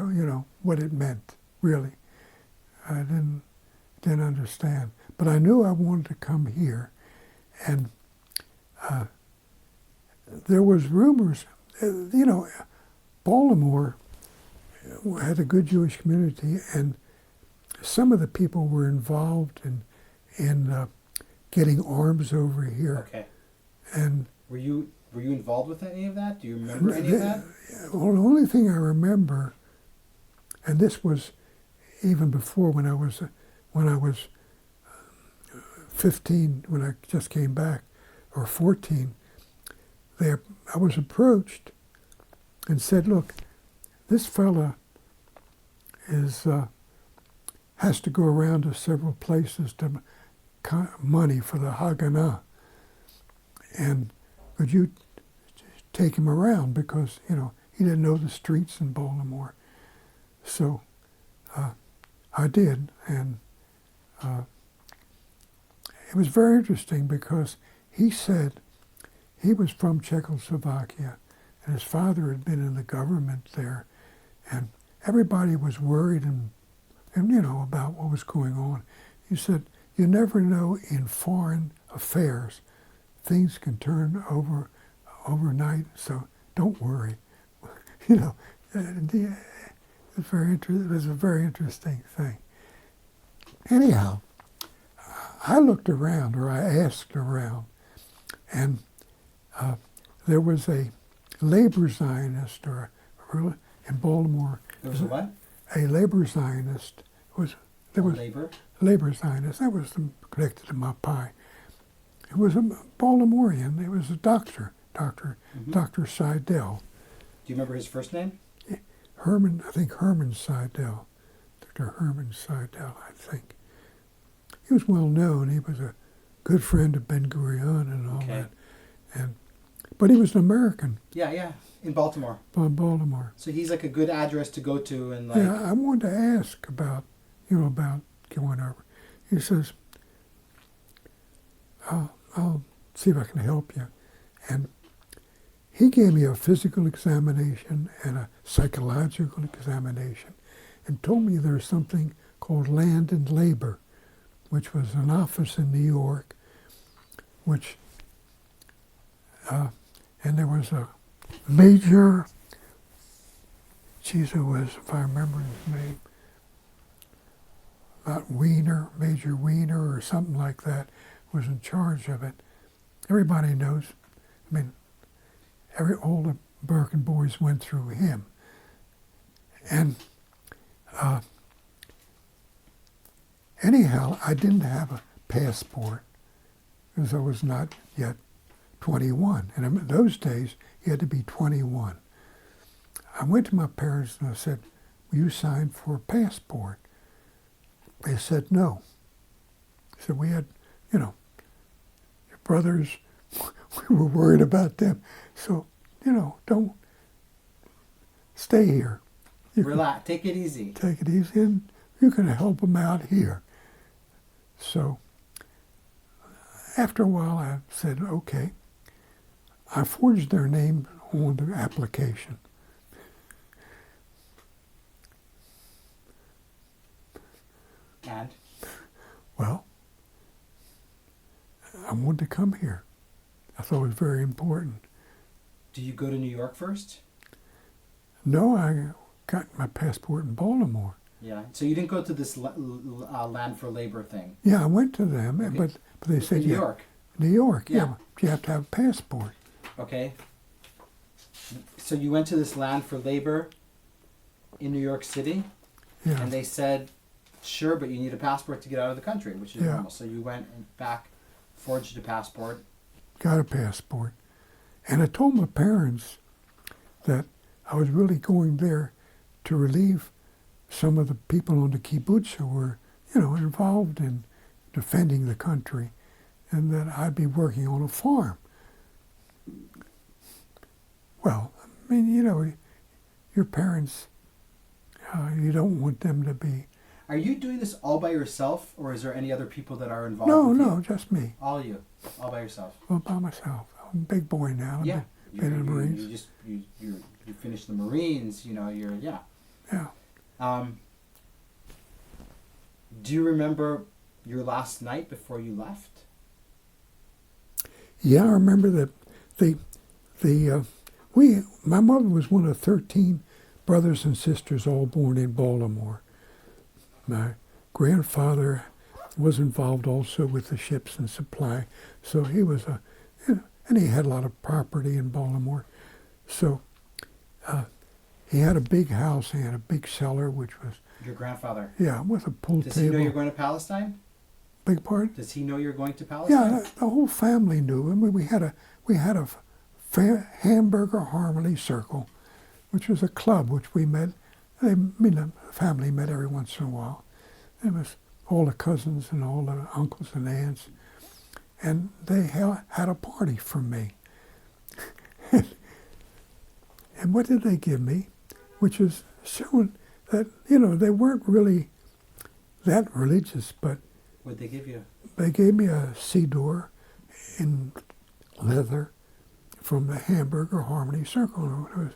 it meant, really. I didn't understand. But I knew I wanted to come here. And there was rumors, Baltimore had a good Jewish community, and some of the people were involved in getting arms over here. Okay. And were you involved with any of that? Do you remember any of that? Well, the only thing I remember, and this was even before when I was 15, when I just came back, or 14, I was approached and said, look, this fella has to go around to several places to money for the Haganah. And could you take him around? Because, he didn't know the streets in Baltimore. So I did. And it was very interesting because he said he was from Czechoslovakia and his father had been in the government there. And everybody was worried and about what was going on. He said, you never know in foreign affairs. Things can turn over overnight, so don't worry. It was a very interesting thing. Anyhow, I looked around, or I asked around, and there was a labor Zionist, in Baltimore. There was a what? A labor Zionist. Labor Zionist. That was connected to my pie. It was a Baltimorean. It was a doctor, Dr. Seidel. Do you remember his first name? Herman, I think Herman Seidel. Dr. Herman Seidel, I think. He was well known. He was a good friend of Ben Gurion and all that. But he was an American. Yeah, in Baltimore. From Baltimore. So he's like a good address to go to and Yeah, I wanted to ask about going over. He says, I'll see if I can help you. And he gave me a physical examination and a psychological examination and told me there's something called Land and Labor, which was an office in New York, and there was a major, it was, if I remember his name, Major Wiener or something like that, was in charge of it. Everybody knows, all the American boys went through him. And anyhow, I didn't have a passport because I was not yet 21. And in those days, you had to be 21. I went to my parents and I said, will you sign for a passport? They said no. So we had, your brothers, we were worried about them. So, don't stay here. Relax, take it easy. Take it easy, and you can help them out here. So after a while, I said, okay. I forged their name on the application. And? Well, I wanted to come here. I thought it was very important. Do you go to New York first? No, I got my passport in Baltimore. Yeah, so you didn't go to this land for labor thing? Yeah, I went to them, okay. but they said, in New York? New York, yeah. You have to have a passport. Okay. So you went to this land for labor in New York City? Yeah. And they said, sure, but you need a passport to get out of the country, which is normal. So you went back, forged a passport. Got a passport. And I told my parents that I was really going there to relieve some of the people on the kibbutz who were, involved in defending the country, and that I'd be working on a farm. Well, your parents, you don't want them to be... Are you doing this all by yourself, or is there any other people that are involved with you? No, just me. All you? All by yourself? Well, by myself. I'm a big boy now. Yeah. Been in the Marines. You finished the Marines, Yeah. Do you remember your last night before you left? Yeah, I remember that my mother was one of 13 brothers and sisters all born in Baltimore. My grandfather was involved also with the ships and supply. So he was and he had a lot of property in Baltimore. So he had a big house, he had a big cellar, which was... Your grandfather? Yeah, with a pool table. Does he know you're going to Palestine? Big part? Does he know you're going to Palestine? Yeah, the whole family knew. I mean, we had a hamburger harmony circle, which was a club which we met. The family met every once in a while. It was all the cousins and all the uncles and aunts, and they had a party for me. And what did they give me? Which is showing that, they weren't really that religious, but... What'd they give you? They gave me a Siddur in leather from the Hamburger Harmony Circle. It was,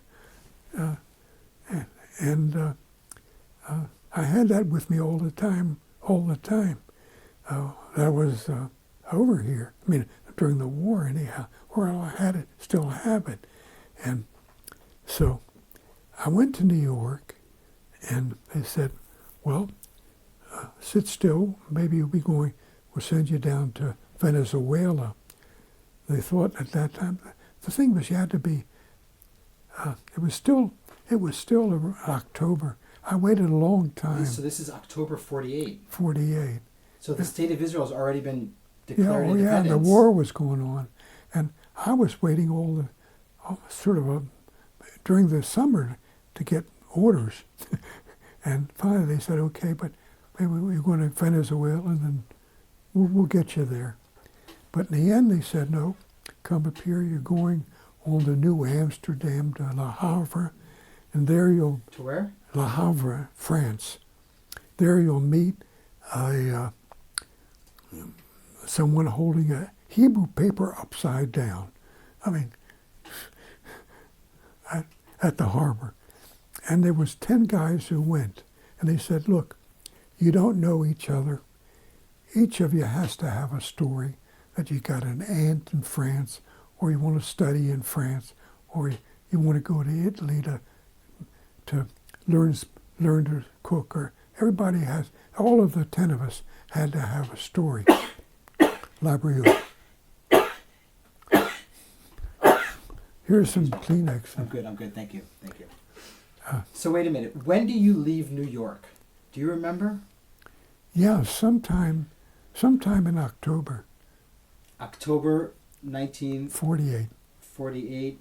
I had that with me all the time. That was over here. I mean, during the war anyhow, where I had it, still have it. And so I went to New York, and they said, well, sit still, maybe we'll send you down to Venezuela. They thought at that time, the thing was you had to be, it was still October. I waited a long time. So this is October 48? 48. So the state of Israel has already been declared independence. Yeah, and the war was going on. And I was waiting during the summer to get orders. And finally they said, okay, but maybe we're going to Venezuela and then we'll get you there. But in the end they said, no, come up here, you're going on the New Amsterdam to Le Havre, and there you'll... To where? Le Havre, France. There you'll meet someone holding a Hebrew paper upside down. I mean, at the harbor. And there was 10 guys who went. And they said, look, you don't know each other. Each of you has to have a story that you got an aunt in France, or you want to study in France, or you want to go to Italy to learn to cook. Or everybody has, all of the 10 of us had to have a story. Labrio. Here's some Kleenex. I'm good, thank you. So wait a minute, when do you leave New York? Do you remember? Yeah, sometime in October. October 1948. 48.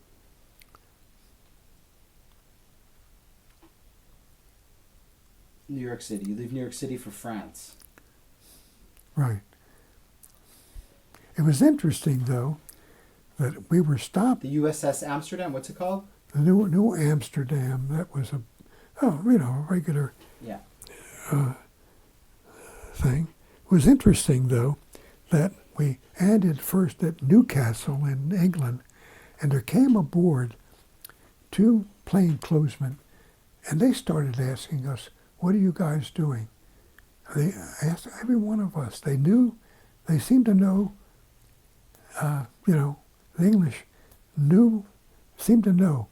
New York City. You leave New York City for France. Right. It was interesting, though, that we were stopped. The USS Amsterdam, what's it called? The New Amsterdam. That was a regular thing. It was interesting, though, that we landed first at Newcastle in England, and there came aboard 2 plainclothesmen, and they started asking us, what are you guys doing? They asked every one of us. They seemed to know, the English seemed to know.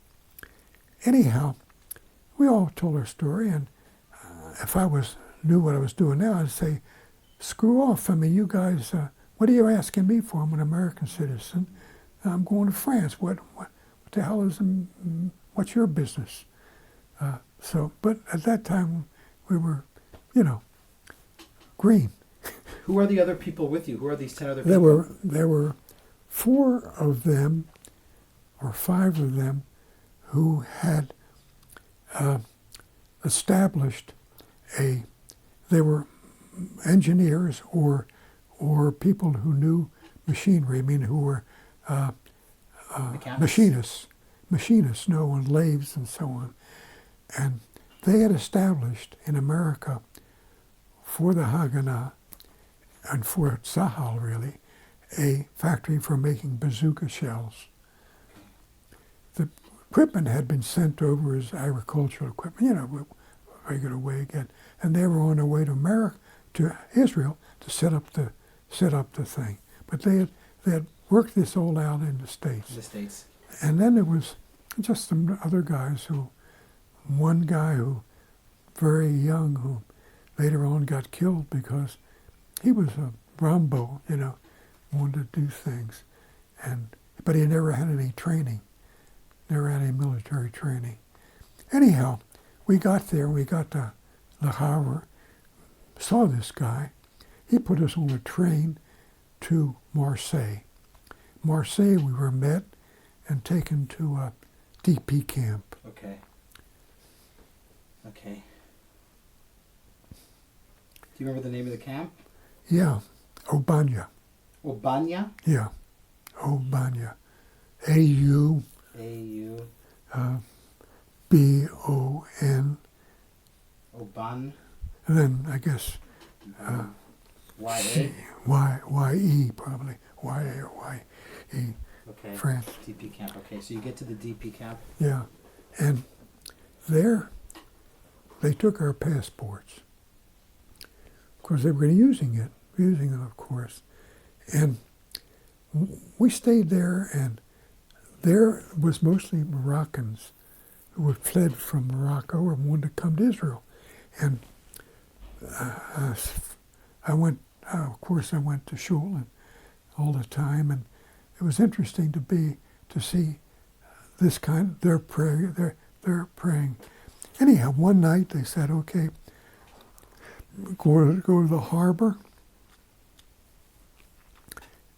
Anyhow, we all told our story, and if I knew what I was doing now, I'd say, screw off. I mean, you guys, what are you asking me for? I'm an American citizen. I'm going to France. What the hell what's your business? But at that time, we were, green. Who are the other people with you? Who are these 10 other people? There were 4 of them, or 5 of them, who had established they were engineers or people who knew machinery, who were machinists, on lathes and so on. And they had established in America for the Haganah and for Tzahal, really, a factory for making bazooka shells. The equipment had been sent over as agricultural equipment, regular way again, and they were on their way to Israel to set up the thing. But they had worked this all out in the States. And then there was just some other guys one guy who, very young, who later on got killed because he was a Rambo, wanted to do things, but he never had any training, never had any military training. Anyhow, we got there, we got to Le Havre, saw this guy. He put us on a train to Marseille. Marseille, we were met and taken to a DP camp. Okay. Okay. Do you remember the name of the camp? Yeah, Aubagne. Aubagne? Yeah, Aubagne. A-U. A-U. B-O-N. Aubagne. And then, I guess, Y-A? Y-E, probably. Y-A or Y-E. Okay. France. DP camp. Okay, so you get to the DP camp. Yeah. And there, they took our passports. Of course, they were using it, of course. And we stayed there, and there was mostly Moroccans who had fled from Morocco or wanted to come to Israel. And I went to shul and all the time, and it was interesting to see this kind. They're praying. Anyhow, one night they said, "Okay, go to the harbor."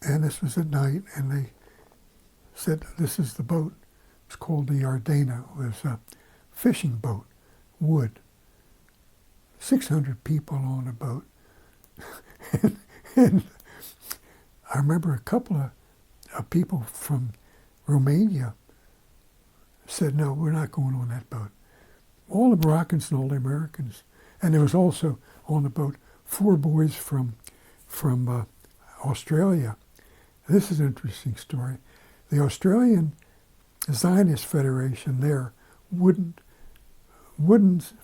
And this was at night, and they said, "This is the boat." It's called the Yardena. It was a fishing boat, wood. 600 people on a boat. and I remember a couple of people from Romania said, "No, we're not going on that boat." All the Moroccans and all the Americans. And there was also on the boat 4 boys from Australia. This is an interesting story. The Australian Zionist Federation there wouldn't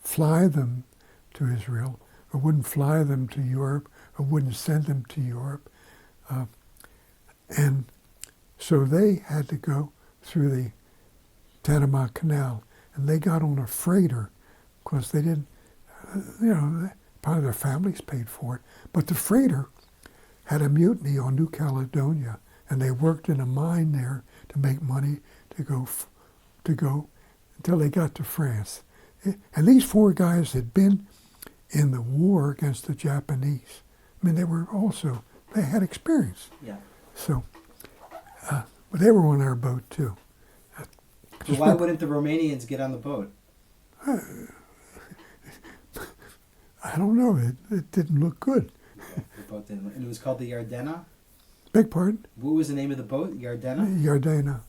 fly them to Israel, or wouldn't fly them to Europe, or wouldn't send them to Europe. And so they had to go through the Panama Canal, and they got on a freighter because they didn't, probably their families paid for it. But the freighter had a mutiny on New Caledonia, and they worked in a mine there to make money to go until they got to France. And these 4 guys had been in the war against the Japanese. I mean, they had experience. Yeah. So, but they were on our boat too. So why wouldn't the Romanians get on the boat? I don't know. It didn't look good. Okay, the boat didn't. And it was called the Yardena? Big pardon? What was the name of the boat? Yardena? Yardena.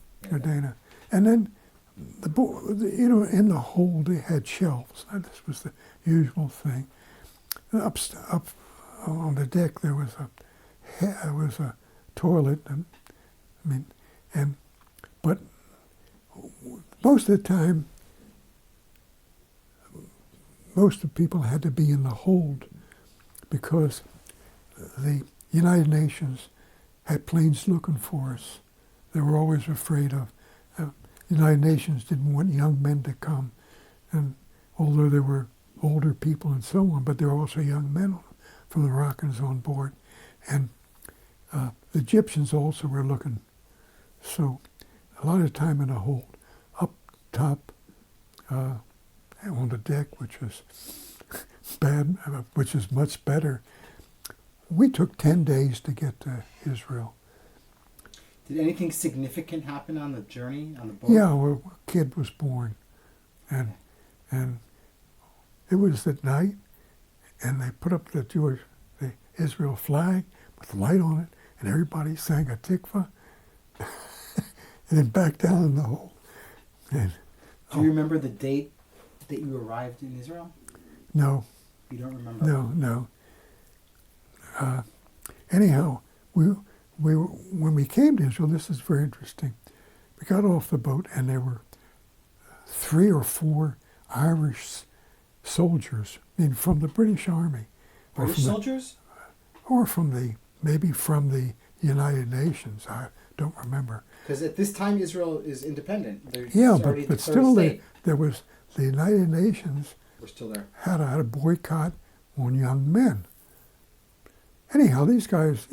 And then, in the hold they had shelves. This was the usual thing. Up on the deck there was a toilet, but most of the time, most of the people had to be in the hold because the United Nations had planes looking for us. They were always afraid of. The United Nations didn't want young men to come, and although there were older people and so on, but there were also young men from the Moroccans on board, and the Egyptians also were looking. So a lot of time in a hold. Up top, on the deck, which was bad, which is much better. We took 10 days to get to Israel. Did anything significant happen on the journey, on the boat? Yeah, a kid was born, and it was at night, and they put up the Israel flag with the light on it, and everybody sang a tikva, and then back down in the hole. And, do you remember the date that you arrived in Israel? No. You don't remember? No. Anyhow, when we came to Israel, this is very interesting. We got off the boat, and there were 3 or 4 Irish soldiers, from the British Army. British soldiers? Or maybe from the United Nations. I don't remember. Because at this time, Israel is independent. But still there was the United Nations were still there. had a boycott on young men. anyhow, these guys,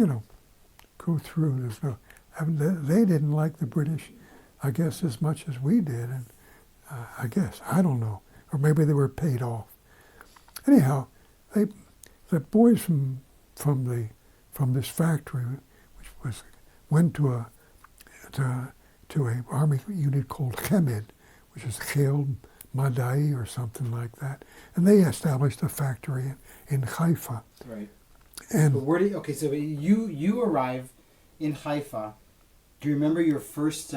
go through. There's no, they didn't like the British, I guess, as much as we did, and I guess, I don't know, or maybe they were paid off. Anyhow, the boys from this factory, went to a army unit called Chemed, which is Chel Madai or something like that, and they established a factory in Haifa. Right. And but where so you arrive in Haifa. Do you remember your first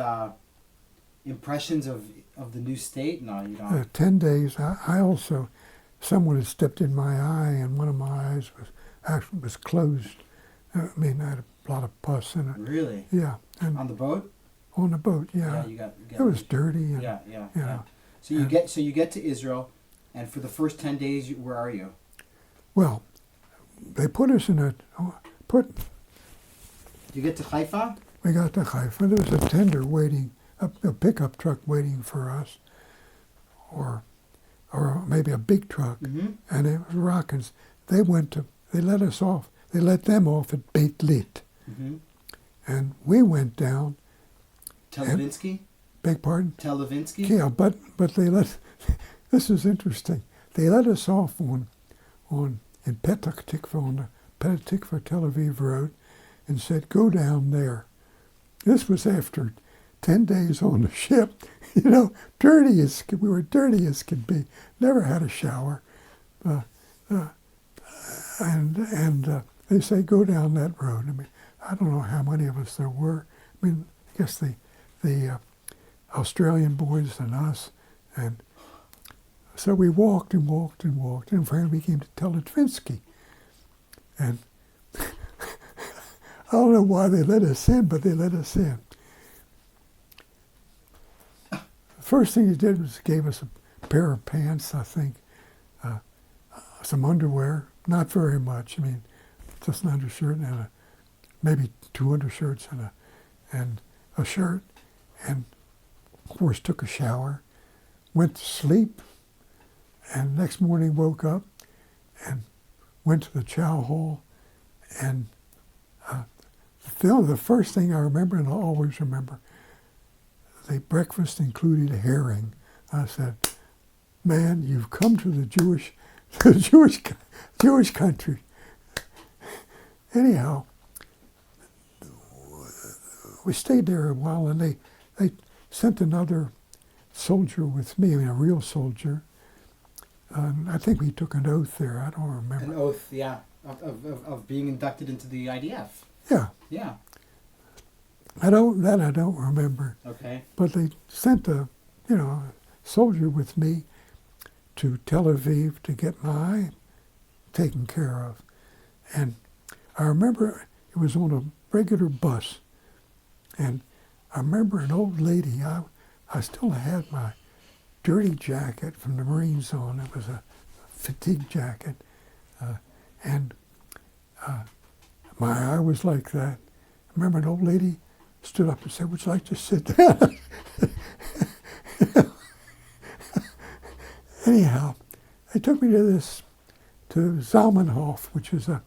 impressions of the new state? No, you don't. 10 days. I also, someone had stepped in my eye, and one of my eyes was closed. I mean, I had a lot of pus in it. Really? Yeah. And on the boat? On the boat, yeah. Yeah, you got it was dirty. And, yeah. So you get to Israel, and for the first 10 days, where are you? Well, they put us in You get to Haifa? We got to Haifa. There was a tender waiting, a pickup truck waiting for us, or maybe a big truck, and it was Rockins. They let us off. They let them off at Beit Lit, and we went down. Televinsky? Beg pardon? Televinsky? Yeah, but they let. This is interesting. They let us off in Petah Tikva, on the Petah Tikva Tel Aviv road, and said, "Go down there." This was after 10 days on the ship. Dirty as we were, dirty as could be. Never had a shower, and they say, "Go down that road." I mean, I don't know how many of us there were. I mean, I guess the Australian boys and us, and so we walked and walked and walked, and finally we came to Telitvinsky. And I don't know why they let us in, but they let us in. The first thing he did was gave us a pair of pants, I think, some underwear, not very much. I mean, just an undershirt and maybe 2 undershirts and a shirt, and of course took a shower, went to sleep, and next morning woke up and went to the chow hall, and the first thing I remember, and I'll always remember, the breakfast included herring. I said, "Man, you've come to the Jewish country." Anyhow, we stayed there a while, and they sent another soldier with me, I mean, a real soldier. I think we took an oath there. I don't remember. An oath, yeah, of being inducted into the IDF. Yeah. Yeah. I don't remember. Okay. But they sent a soldier with me to Tel Aviv to get my eye taken care of. And I remember it was on a regular bus. And I remember an old lady, I still had my dirty jacket from the Marines on. It was a fatigue jacket. And my eye was like that. I remember an old lady stood up and said, "Would you like to sit down?" Anyhow, they took me to Zalmanhof, which is a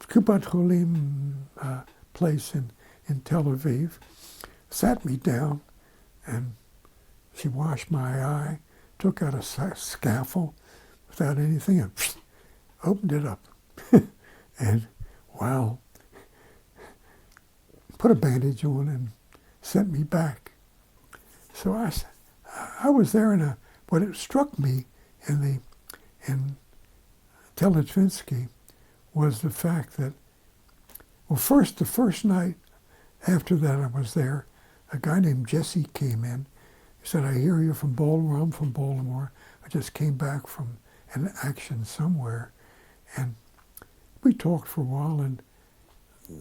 Kupat Cholim place in Tel Aviv. Sat me down, and she washed my eye, took out a scaffold without anything, and opened it up. And wow, put a bandage on and sent me back. So I was there what it struck me in Telitvinsky was the fact that, well, the first night after that I was there, a guy named Jesse came in. He said, "I hear you're from Baltimore." "I'm from Baltimore. I just came back from an action somewhere." And we talked for a while, and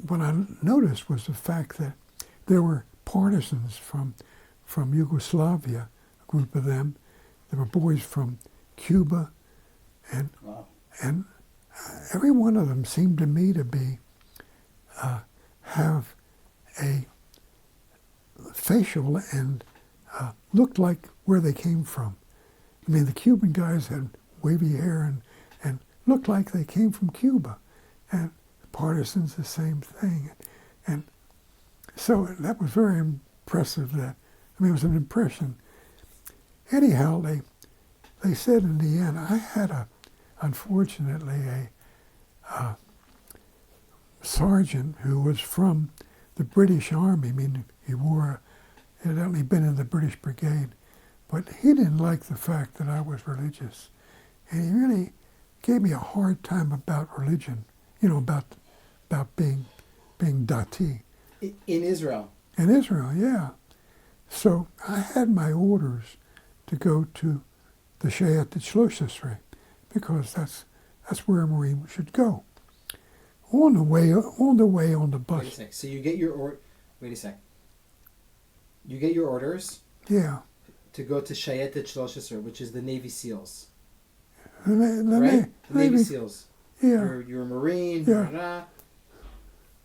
what I noticed was the fact that there were partisans from Yugoslavia, a group of them. There were boys from Cuba, and wow. And every one of them seemed to me to be have a facial and looked like where they came from. I mean, the Cuban guys had wavy hair and looked like they came from Cuba. And the partisans, the same thing. And so that was very impressive. It was an impression. Anyhow, they said in the end, I had unfortunately, a sergeant who was from the British Army. I mean, he had only been in the British Brigade, but he didn't like the fact that I was religious. And he really gave me a hard time about religion, about being dati. In Israel? In Israel, yeah. So I had my orders to go to the Shayat Shloshesrei, because that's where a Marine should go. On the way on the bus. Wait a sec. So you get your Wait a sec. You get your orders. Yeah. To go to Shayat Shloshesrei, which is the Navy SEALs. The Navy SEALs. Yeah. You're a Marine. Yeah.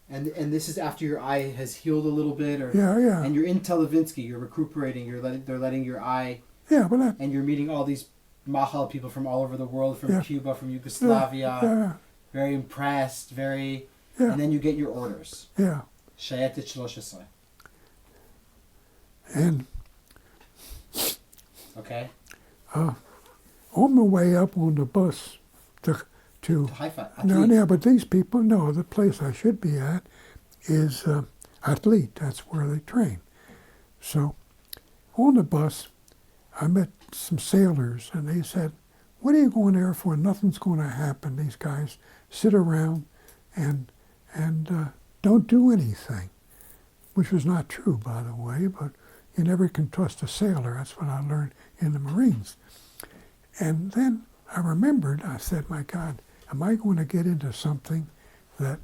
And this is after your eye has healed a little bit, or yeah. And you're in Televinsky. You're recuperating. They're letting your eye. Yeah, but and you're meeting all these Mahal people from all over the world, from Cuba, from Yugoslavia. Yeah. Very impressed. And then you get your orders. Yeah. Shayat Shloshesrei. And. Okay. On the way up on the bus to Haifa. No, but these people, the place I should be at is Athlete. That's where they train. So on the bus, I met some sailors, and they said, "What are you going there for? Nothing's going to happen. These guys sit around and don't do anything," which was not true, by the way, but you never can trust a sailor. That's what I learned in the Marines. And then I remembered, I said, my God, am I going to get into something that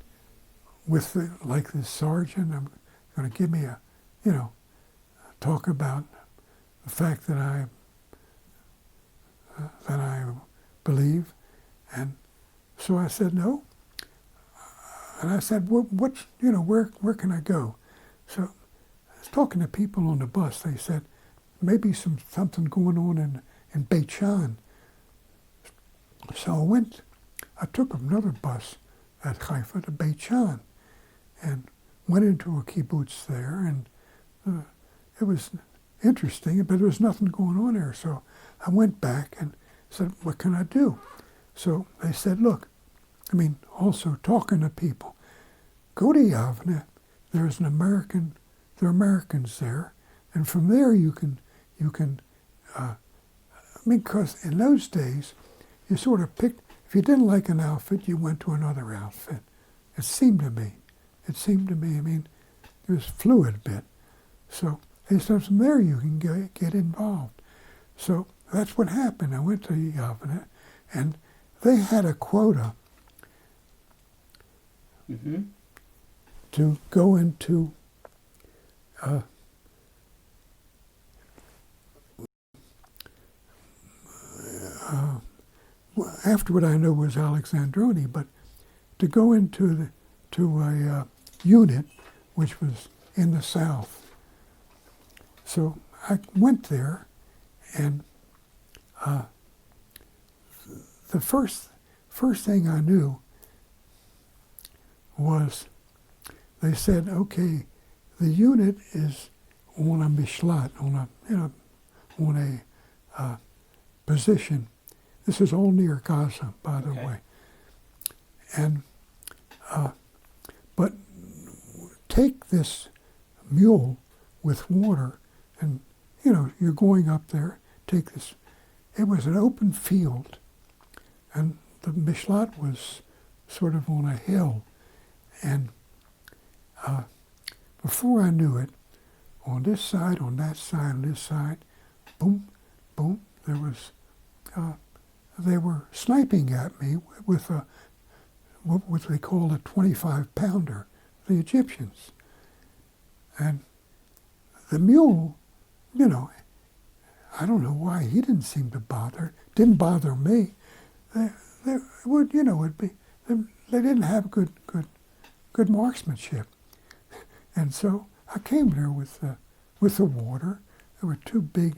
like this sergeant, I'm going to give me talk about the fact that I believe. And so I said, no. And I said, where can I go? So I was talking to people on the bus. They said, maybe something going on in Beit Shan. So I took another bus at Haifa to Beit Shan and went into a kibbutz there, and it was interesting, but there was nothing going on there. So I went back and said, what can I do? So they said, look, also talking to people, go to Yavne, there are Americans there, and from there you can because in those days, you sort of picked, if you didn't like an outfit, you went to another outfit. It seemed to me, it was fluid a bit. So they said from there you can get involved. So that's what happened. I went to Yavne, and they had a quota to go into after what I know was Alexandroni, but to go into a unit which was in the south. So I went there, and the first thing I knew was they said, okay, the unit is on a mishlat, on a position. This is all near Gaza, by the way. And but take this mule with water, and you're going up there. Take this. It was an open field, and the mishlat was sort of on a hill, and before I knew it, on this side, on that side, on this side, boom, boom, there was. They were sniping at me with what they called a 25-pounder, the Egyptians. And the mule, I don't know why he didn't seem to didn't bother me. They didn't have good marksmanship. And so I came there with the water. There were two big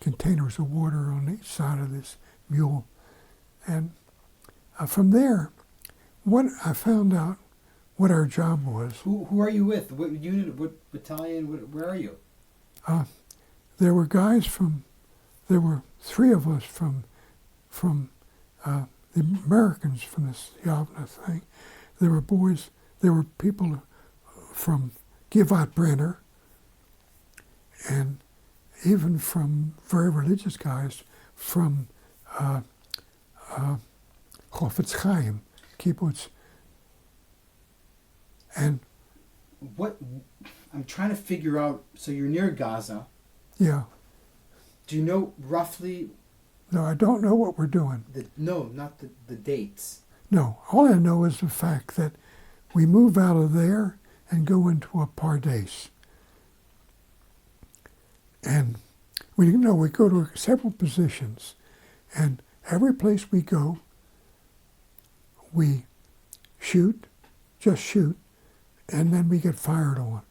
containers of water on each side of this mule. And from there, what I found out what our job was. Who are you with? What unit? What battalion? Where are you? There were guys from. There were three of us from the Americans from this Yavna thing. There were boys. There were people from Givat Brenner, and even from very religious guys from Chofetz Chaim, kibbutz. And what I'm trying to figure out. So you're near Gaza. Yeah. Do you know roughly? No, I don't know what we're doing. No, not the dates. No, all I know is the fact that we move out of there and go into a Pardes. And we go to several positions, and every place we go, we just shoot, and then we get fired on.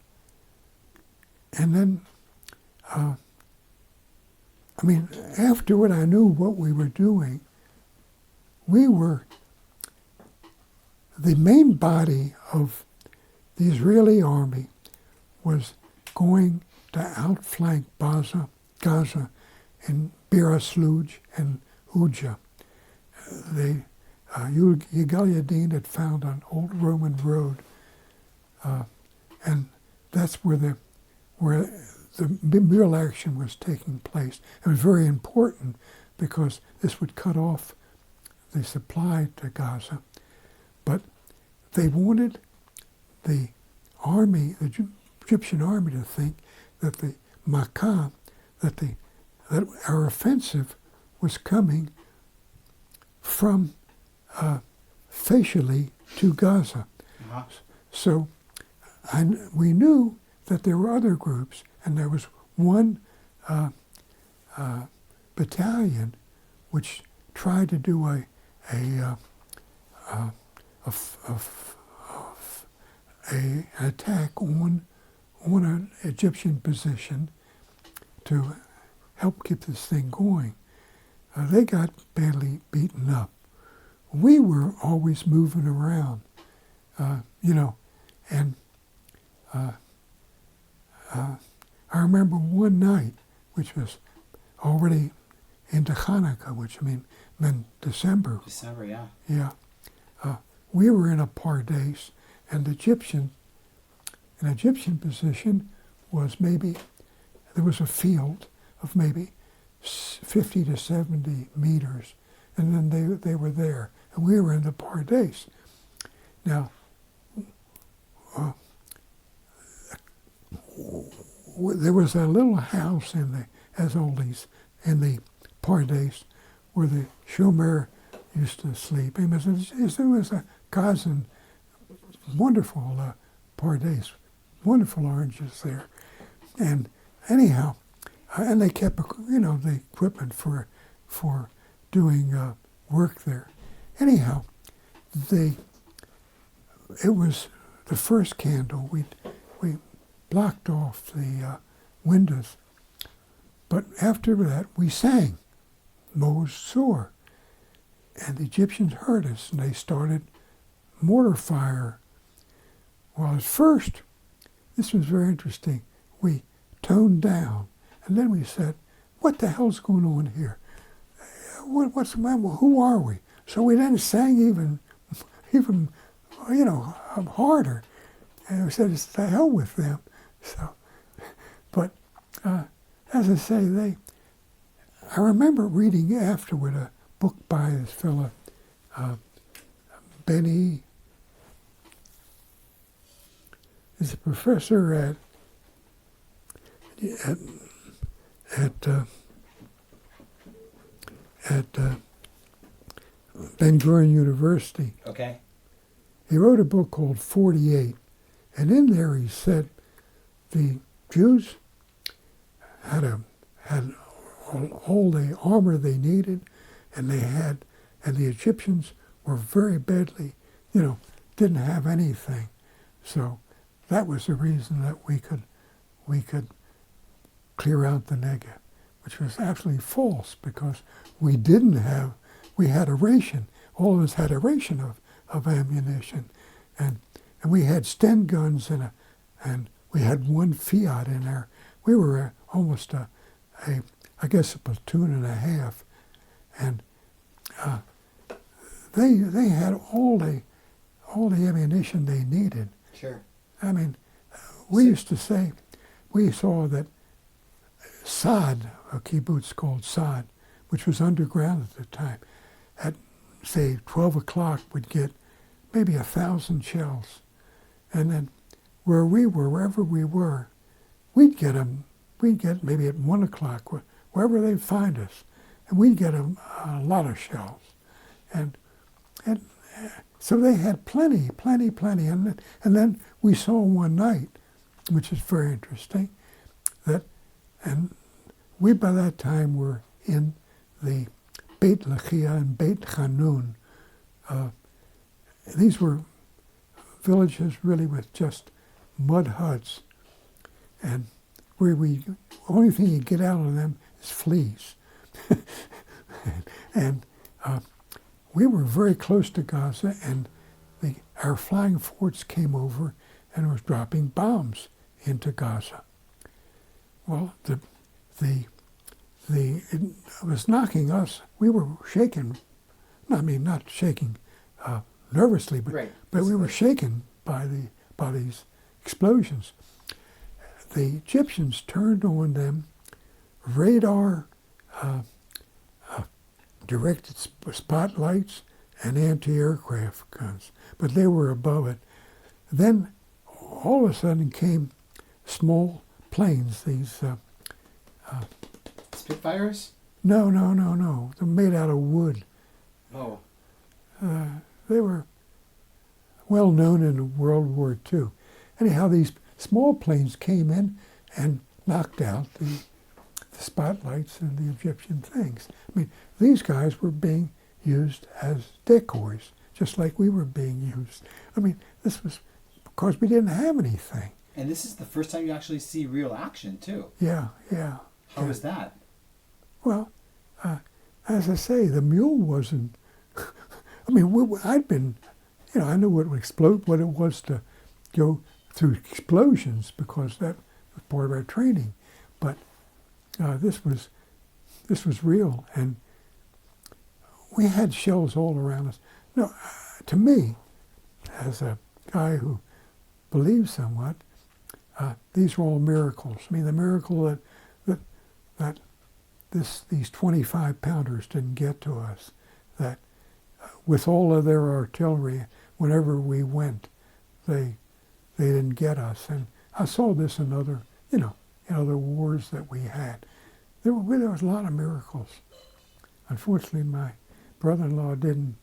And then, afterward I knew what we were doing. The main body of the Israeli army was going to outflank Gaza in Bir Asluj and Uja. Yigal Yadin had found an old Roman road, and that's where the real action was taking place. It was very important because this would cut off the supply to Gaza. But they wanted the army, the Egyptian army, to think that the Makkah, that our offensive was coming from facially to Gaza. Uh-huh. So we knew that there were other groups, and there was one battalion which tried to do an attack on an Egyptian position to help keep this thing going. They got badly beaten up. We were always moving around, and I remember one night, which was already into Hanukkah, which meant December. December, yeah. Yeah. We were in a Pardes, and an Egyptian position was there was a field of maybe 50 to 70 meters, and then they were there, and we were in the Pardes. Now, there was a little house in the Pardes where the Shomer used to sleep. It was a cousin, wonderful Pardes, wonderful oranges there. And anyhow, and they kept, the equipment for doing work there. Anyhow, it was the first candle. We blocked off the windows. But after that, we sang Mos Sor. And the Egyptians heard us, and they started mortar fire. Well, at first, this was very interesting. We toned down, and then we said, what the hell's going on here? What's the matter? Who are we? So we then sang even harder. And we said, it's the hell with them. So, but as I say, I remember reading afterward a book by this fellow, Benny. He's a professor at Ben Gurion University. Okay. He wrote a book called 48, and in there he said the Jews had all the armor they needed, and the Egyptians were very badly, didn't have anything. So that was the reason that we could clear out the Negev. which was absolutely false because we had a ration. All of us had a ration of ammunition. And we had Sten guns and we had one Fiat in there. We were almost I guess a platoon and a half. And they had all the ammunition they needed. Sure. I mean, we used to say, we saw that Sod, a kibbutz called Sod, which was underground at the time, at say 12 o'clock would get maybe 1,000 shells. And then wherever we were, we'd get them. We'd get maybe at 1 o'clock, wherever they'd find us, and we'd get a lot of shells. And so they had plenty. And then we saw one night, which is very interesting, and we by that time were in the Beit Lechia and Beit Chanun. These were villages really with just mud huts, and only thing you get out of them is fleas. And we were very close to Gaza, and our flying forts came over and was dropping bombs into Gaza. Well, it was knocking us. We were shaken. I mean, not shaking nervously, but we were shaken by these explosions. The Egyptians turned on them radar directed spotlights and anti-aircraft guns, but they were above it. Then all of a sudden came small planes, these Spitfires? No. They're made out of wood. Oh. They were well known in World War II. Anyhow, these small planes came in and knocked out the spotlights and the Egyptian things. I mean, these guys were being used as decoys, just like we were being used. I mean, this was because we didn't have anything. And this is the first time you actually see real action, too. Yeah. How was that? Well, as I say, the mule wasn't. I mean, I'd been, I knew what it was to go through explosions because that was part of our training. But this was real, and we had shells all around us. No, to me, as a guy who believes somewhat, these were all miracles. I mean, the miracle that these 25-pounders didn't get to us, that with all of their artillery, whenever we went, they didn't get us. And I saw this in other, in other wars that we had. There was a lot of miracles. Unfortunately, my brother-in-law didn't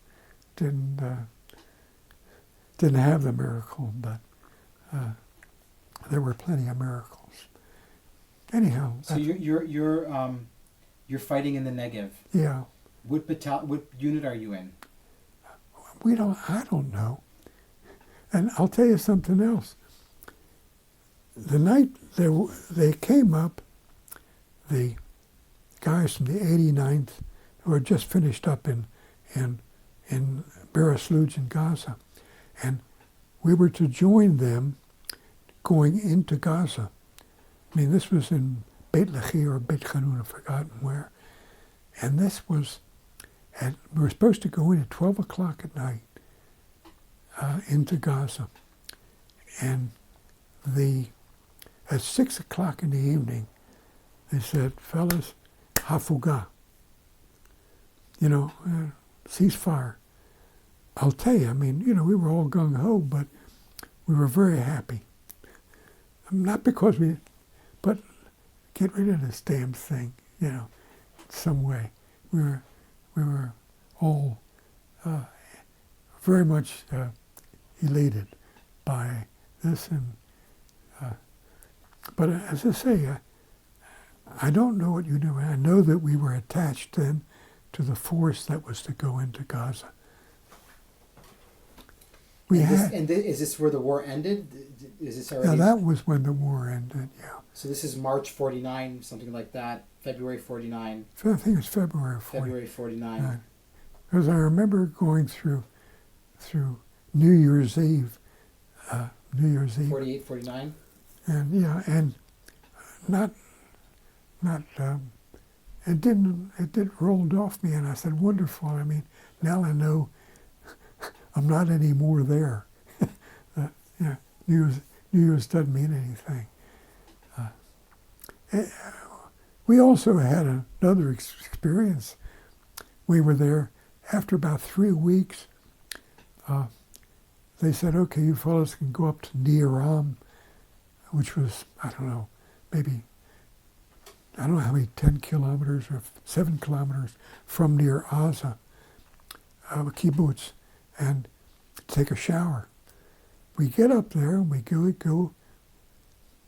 have the miracle, but there were plenty of miracles. Anyhow. So you're fighting in the Negev. Yeah. What unit are you in? I don't know. And I'll tell you something else. The night they came up, the guys from the 89th who had just finished up in Beresluj in Gaza, and we were to join them going into Gaza. I mean, this was in Beit Lechi or Beit Chanun, I've forgotten where. And we were supposed to go in at 12 o'clock at night into Gaza. And at 6 o'clock in the evening, they said, fellas, hafuga, ceasefire. I'll tell you, I mean, we were all gung-ho, but we were very happy. Not because but get rid of this damn thing, some way. We were all very much elated by this, and but as I say, I don't know what you knew. I know that we were attached then to the force that was to go into Gaza. Is this where the war ended? Is this already? Yeah, that was when the war ended. Yeah. So this is March 49, something like that. February 49. I think it's February 49. February 49. Because I remember going through New Year's Eve. 48, 49. And yeah, and not it did rolled off me, and I said, wonderful. I mean, now I know I'm not anymore there. Yeah, New Year's doesn't mean anything. We also had another experience. We were there after about 3 weeks. They said, okay, you fellas can go up to Niram, which was, I don't know, maybe, I don't know how many, 10 kilometers or 7 kilometers from near Aza, a kibbutz, and take a shower. We get up there and we go,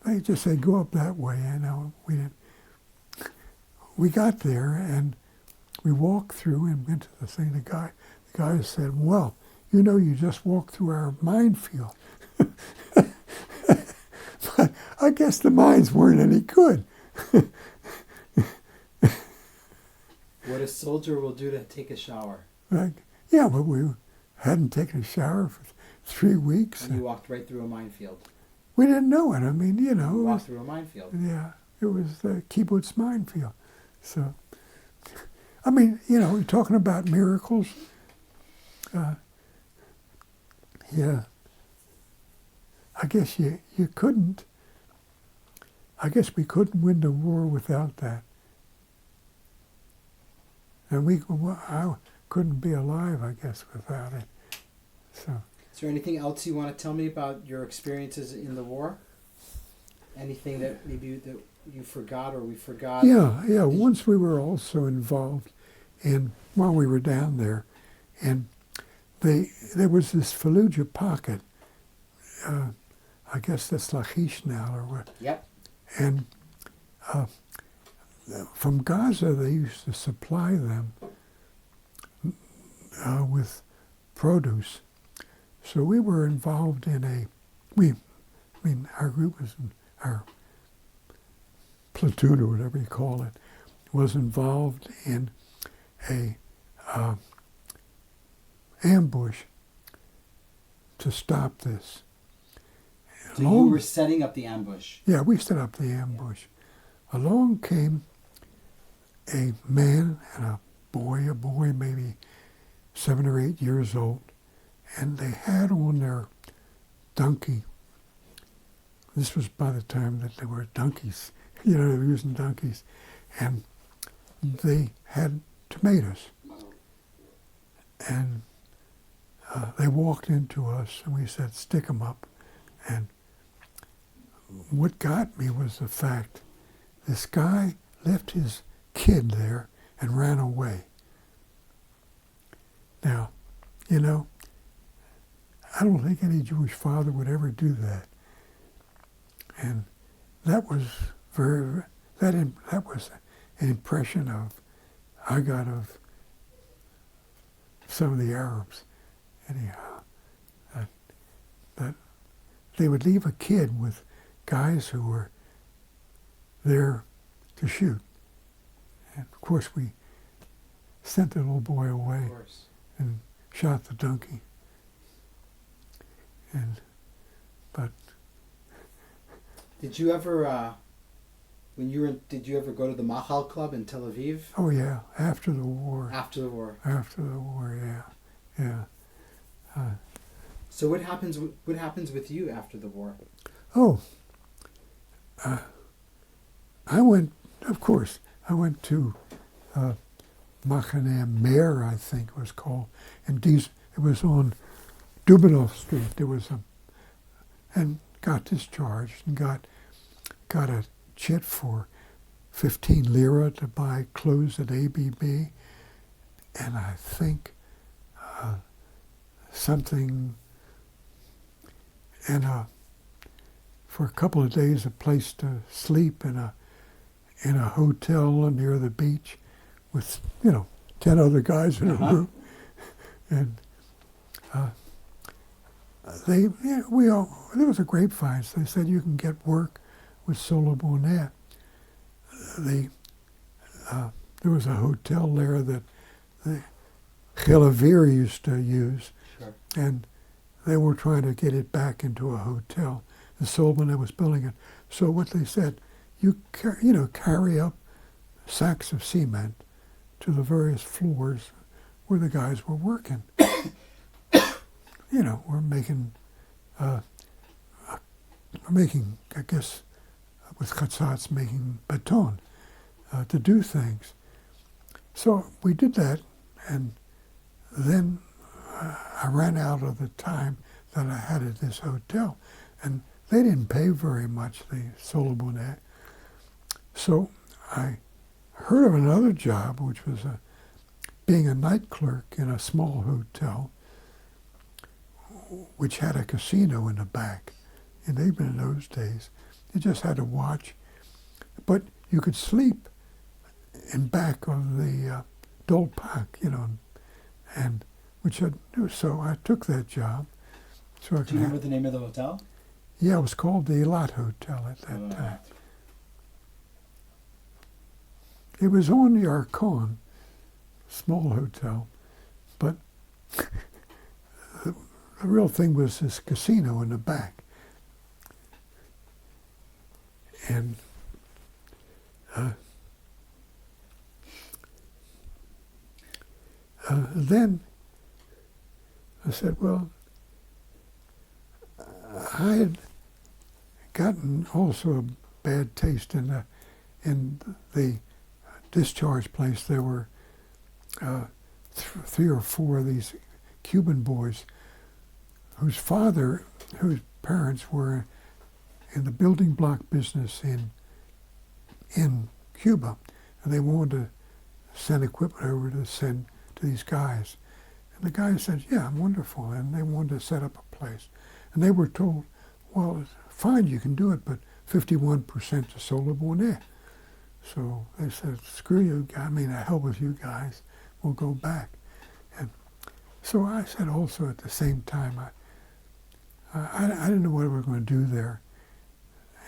they just say, go up that way, we didn't. We got there and we walked through and went to the thing. The guy said, well, you just walked through our minefield. But I guess the mines weren't any good. What a soldier will do to take a shower. Yeah, but we hadn't taken a shower for 3 weeks. And you walked right through a minefield. We didn't know it. I mean, you walked through a minefield. Yeah, it was the kibbutz minefield. So, I mean, you're talking about miracles. Yeah. I guess you couldn't. I guess we couldn't win the war without that. And I couldn't be alive, I guess, without it. So. Is there anything else you want to tell me about your experiences in the war? Anything that maybe that you forgot or we forgot? Yeah. Once we were also involved while we were down there, and there was this Fallujah pocket. I guess that's Lachish now or what. Yep. And from Gaza, they used to supply them with produce. So we were involved in our group our platoon or whatever you call it, was involved in a ambush to stop this. So you were setting up the ambush? Yeah, we set up the ambush. Yeah. Along came a man and a boy maybe 7 or 8 years old, and they had on their donkey. This was by the time that they were donkeys. They were using donkeys. And they had tomatoes. And they walked into us and we said, stick them up. And what got me was the fact this guy left his kid there and ran away. Now, I don't think any Jewish father would ever do that. And that was that was an impression I got of some of the Arabs. Anyhow, that they would leave a kid with guys who were there to shoot. And of course we sent the little boy away and shot the donkey. But did you ever did you ever go to the Mahal Club in Tel Aviv? Oh yeah, after the war. After the war, yeah. So what happens with you after the war? Oh, I went to Machane Meir, I think it was called, and it was on Dubinov Street. There was and got discharged and got a chit for 15 lira to buy clothes at ABB, and I think something, and for a couple of days a place to sleep in a hotel near the beach with 10 other guys in a room, and there was a grapevine. So they said you can get work with Solo Bonet. There was a hotel there that the Gelavir used to use, Sure. and they were trying to get it back into a hotel. And Solo Bonet was building it. So what they said, you carry up sacks of cement to the various floors where the guys were working. We're making, I guess, with chatzatz, making baton to do things. So we did that, and then I ran out of the time that I had at this hotel, and they didn't pay very much, the Solo Bonet. So I heard of another job, which was being a night clerk in a small hotel, which had a casino in the back. And even in those days, you just had to watch. But you could sleep in back of the Dolpak, and which I do. So I took that job. So I Do you remember the name of the hotel? Yeah, it was called the Elat Hotel at that time. It was on the Archon, small hotel, but the real thing was this casino in the back. And then I said, well, I had gotten also a bad taste in the discharge place. There were 3 or 4 of these Cuban boys whose parents were in the building block business in Cuba, and they wanted to send equipment over to send to these guys. And the guys said, yeah, wonderful, and they wanted to set up a place. And they were told, well, fine, you can do it, but 51% to Solo Bonet. So they said, screw you, the hell with you guys, we'll go back. And so I said also at the same time, I didn't know what we were going to do there.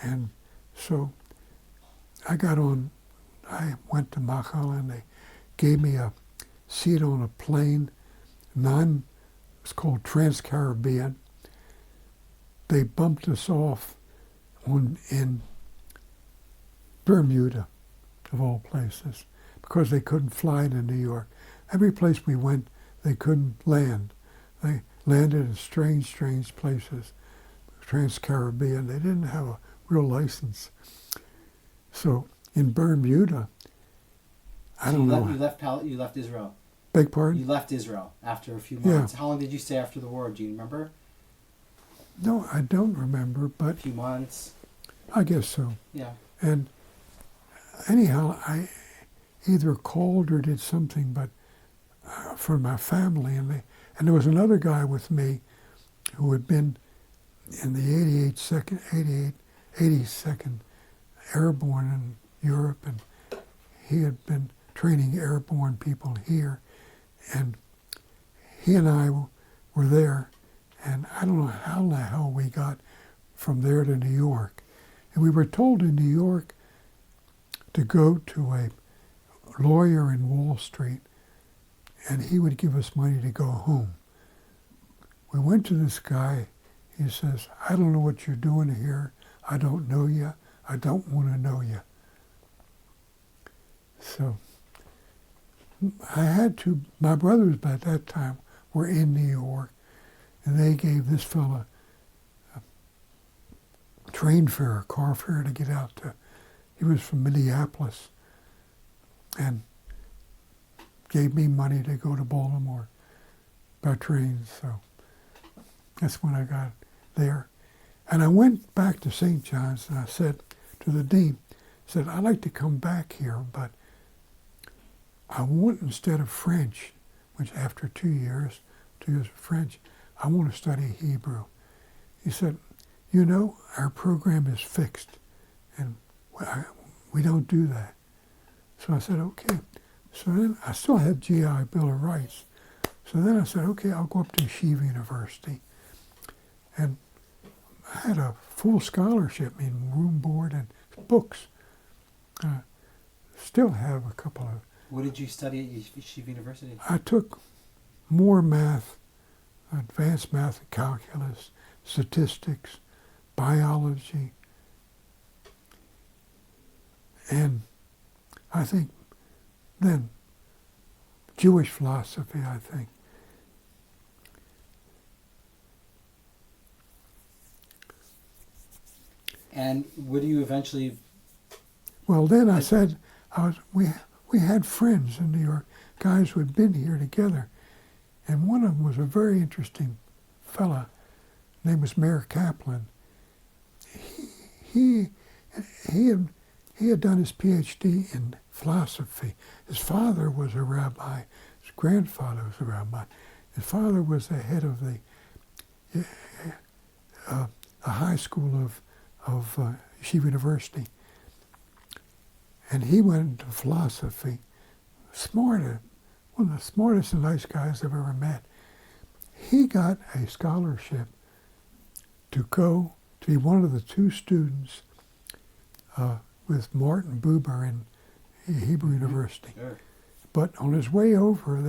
And so I went to Machal, and they gave me a seat on a plane, it's called Trans-Caribbean. They bumped us off in Bermuda, of all places, because they couldn't fly to New York. Every place we went, they couldn't land. They landed in strange places, Trans-Caribbean. They didn't have a real license. So in Bermuda, I don't know. You left Israel. Beg pardon? You left Israel after a few months. Yeah. How long did you stay after the war? Do you remember? No, I don't remember, but A few months. I guess so. Yeah. And anyhow, I either called or did something, but for my family, and there was another guy with me who had been in the 82nd Airborne in Europe, and he had been training airborne people here, and he and I were there, and I don't know how the hell we got from there to New York. And we were told in New York to go to a lawyer in Wall Street, and he would give us money to go home. We went to this guy. He says, I don't know what you're doing here. I don't know you. I don't want to know you. So my brothers by that time were in New York, and they gave this fella a train fare, a car fare to get out to, he was from Minneapolis, and gave me money to go to Baltimore by train. So that's when I got there. And I went back to St. John's, and I said to the dean, I'd like to come back here, but I want, instead of French, which after 2 years of French, I want to study Hebrew. He said, our program is fixed, and we don't do that. So I said, okay. So then I still had GI Bill of Rights. So then I said, okay, I'll go up to Yeshiva University. And I had a full scholarship, I mean, room, board, and books. Still have a couple of... What did you study at Yeshiva University? I took more math, advanced math and calculus, statistics, biology, and I think then Jewish philosophy, I think. And what do you eventually... Well, then I said, we had friends in New York, guys who had been here together, and one of them was a very interesting fella. His name was Mayor Kaplan. He had done his PhD in philosophy. His father was a rabbi. His grandfather was a rabbi. His father was the head of the high school of Yeshiva University. And he went into philosophy. One of the smartest and nice guys I've ever met. He got a scholarship to go to be one of the two students with Martin Buber in Hebrew University. Sure. But on his way over,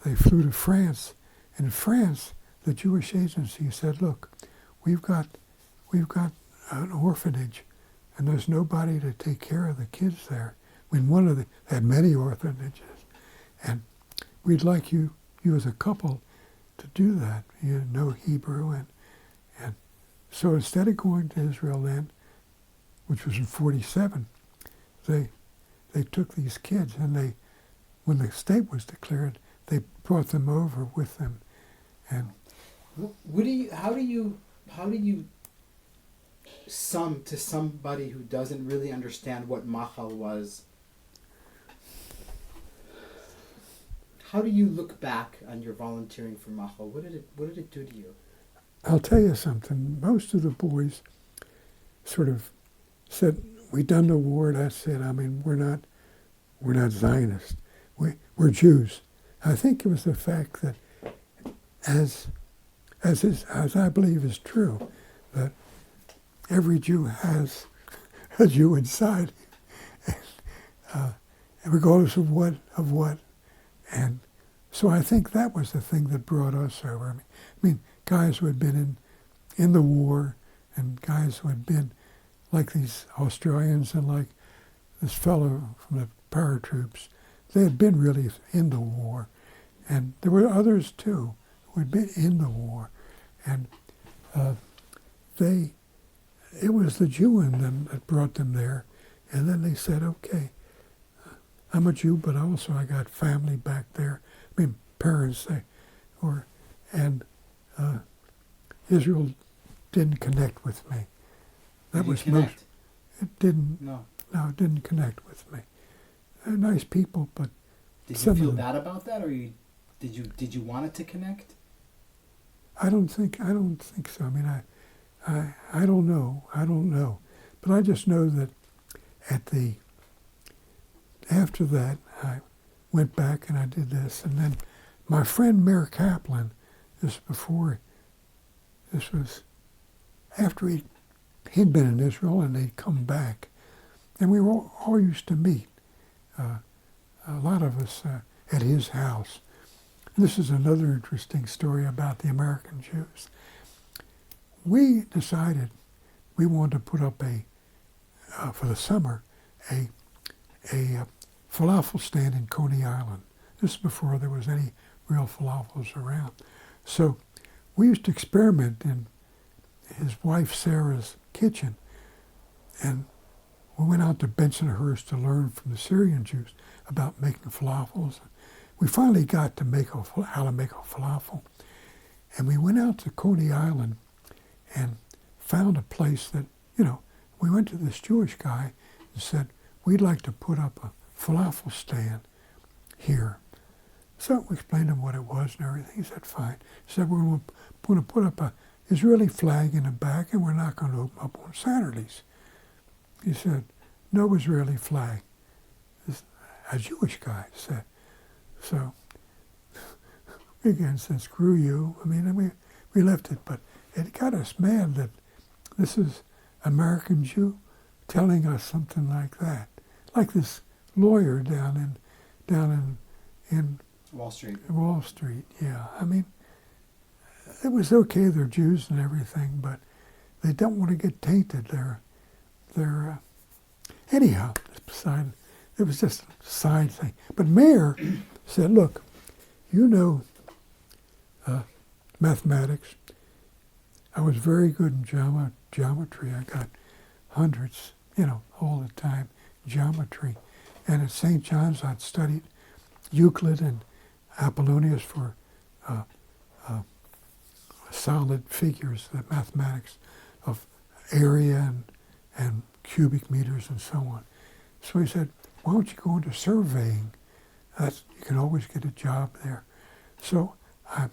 they flew to France. In France, the Jewish agency said, "Look, we've got an orphanage, and there's nobody to take care of the kids there. I mean, they had many orphanages, and we'd like you as a couple to do that. You know Hebrew, and so instead of going to Israel then, which was in '47, they took these kids, and when the state was declared, they brought them over with them, and how do you to somebody who doesn't really understand what Machal was, how do you look back on your volunteering for Machal? What did it do to you? I'll tell you something. Most of the boys sort of said, "We done the war." That's it. I mean, we're not Zionists. We're Jews. I think it was the fact that, as I believe is true, that every Jew has a Jew inside, and regardless of what, and so I think that was the thing that brought us over. I mean, guys who had been in the war, and guys who had been like these Australians and like this fellow from the paratroops, they had been really in the war, and there were others too who had been in the war, and it was the Jew in them that brought them there, and then they said, "Okay, I'm a Jew, but also I got family back there. I mean, parents, and Israel didn't connect with me. That was most. It didn't. No, it didn't connect with me. They're nice people, but did you feel bad about that, or did you want it to connect? I don't think so. I mean, I don't know, but I just know that after that I went back and I did this, and then my friend Mayor Kaplan, this was after he'd been in Israel and they'd come back, and we were all used to meet, a lot of us at his house. And this is another interesting story about the American Jews. We decided we wanted to put up for the summer, a falafel stand in Coney Island. This is before there was any real falafels around. So we used to experiment in his wife Sarah's kitchen, and we went out to Bensonhurst to learn from the Syrian Jews about making falafels. We finally got to how to make a falafel, and we went out to Coney Island and found a place that, we went to this Jewish guy and said, "We'd like to put up a falafel stand here." So we explained to him what it was and everything. He said, "Fine." He said, "We're going to put up a Israeli flag in the back, and we're not going to open up on Saturdays." He said, "No Israeli flag." A Jewish guy said. So we again said, "Screw you." I mean, we left it, but it got us mad that this is American Jew telling us something like that. Like this lawyer down in Wall Street. Wall Street, yeah. I mean, it was okay, they're Jews and everything, but they don't want to get tainted. They're anyhow, it was just a side thing. But Mayer said, look, you know mathematics. I was very good in geometry. I got hundreds, all the time, geometry. And at St. John's, I'd studied Euclid and Apollonius for solid figures, the mathematics of area and cubic meters and so on. So he said, why don't you go into surveying? You can always get a job there. So I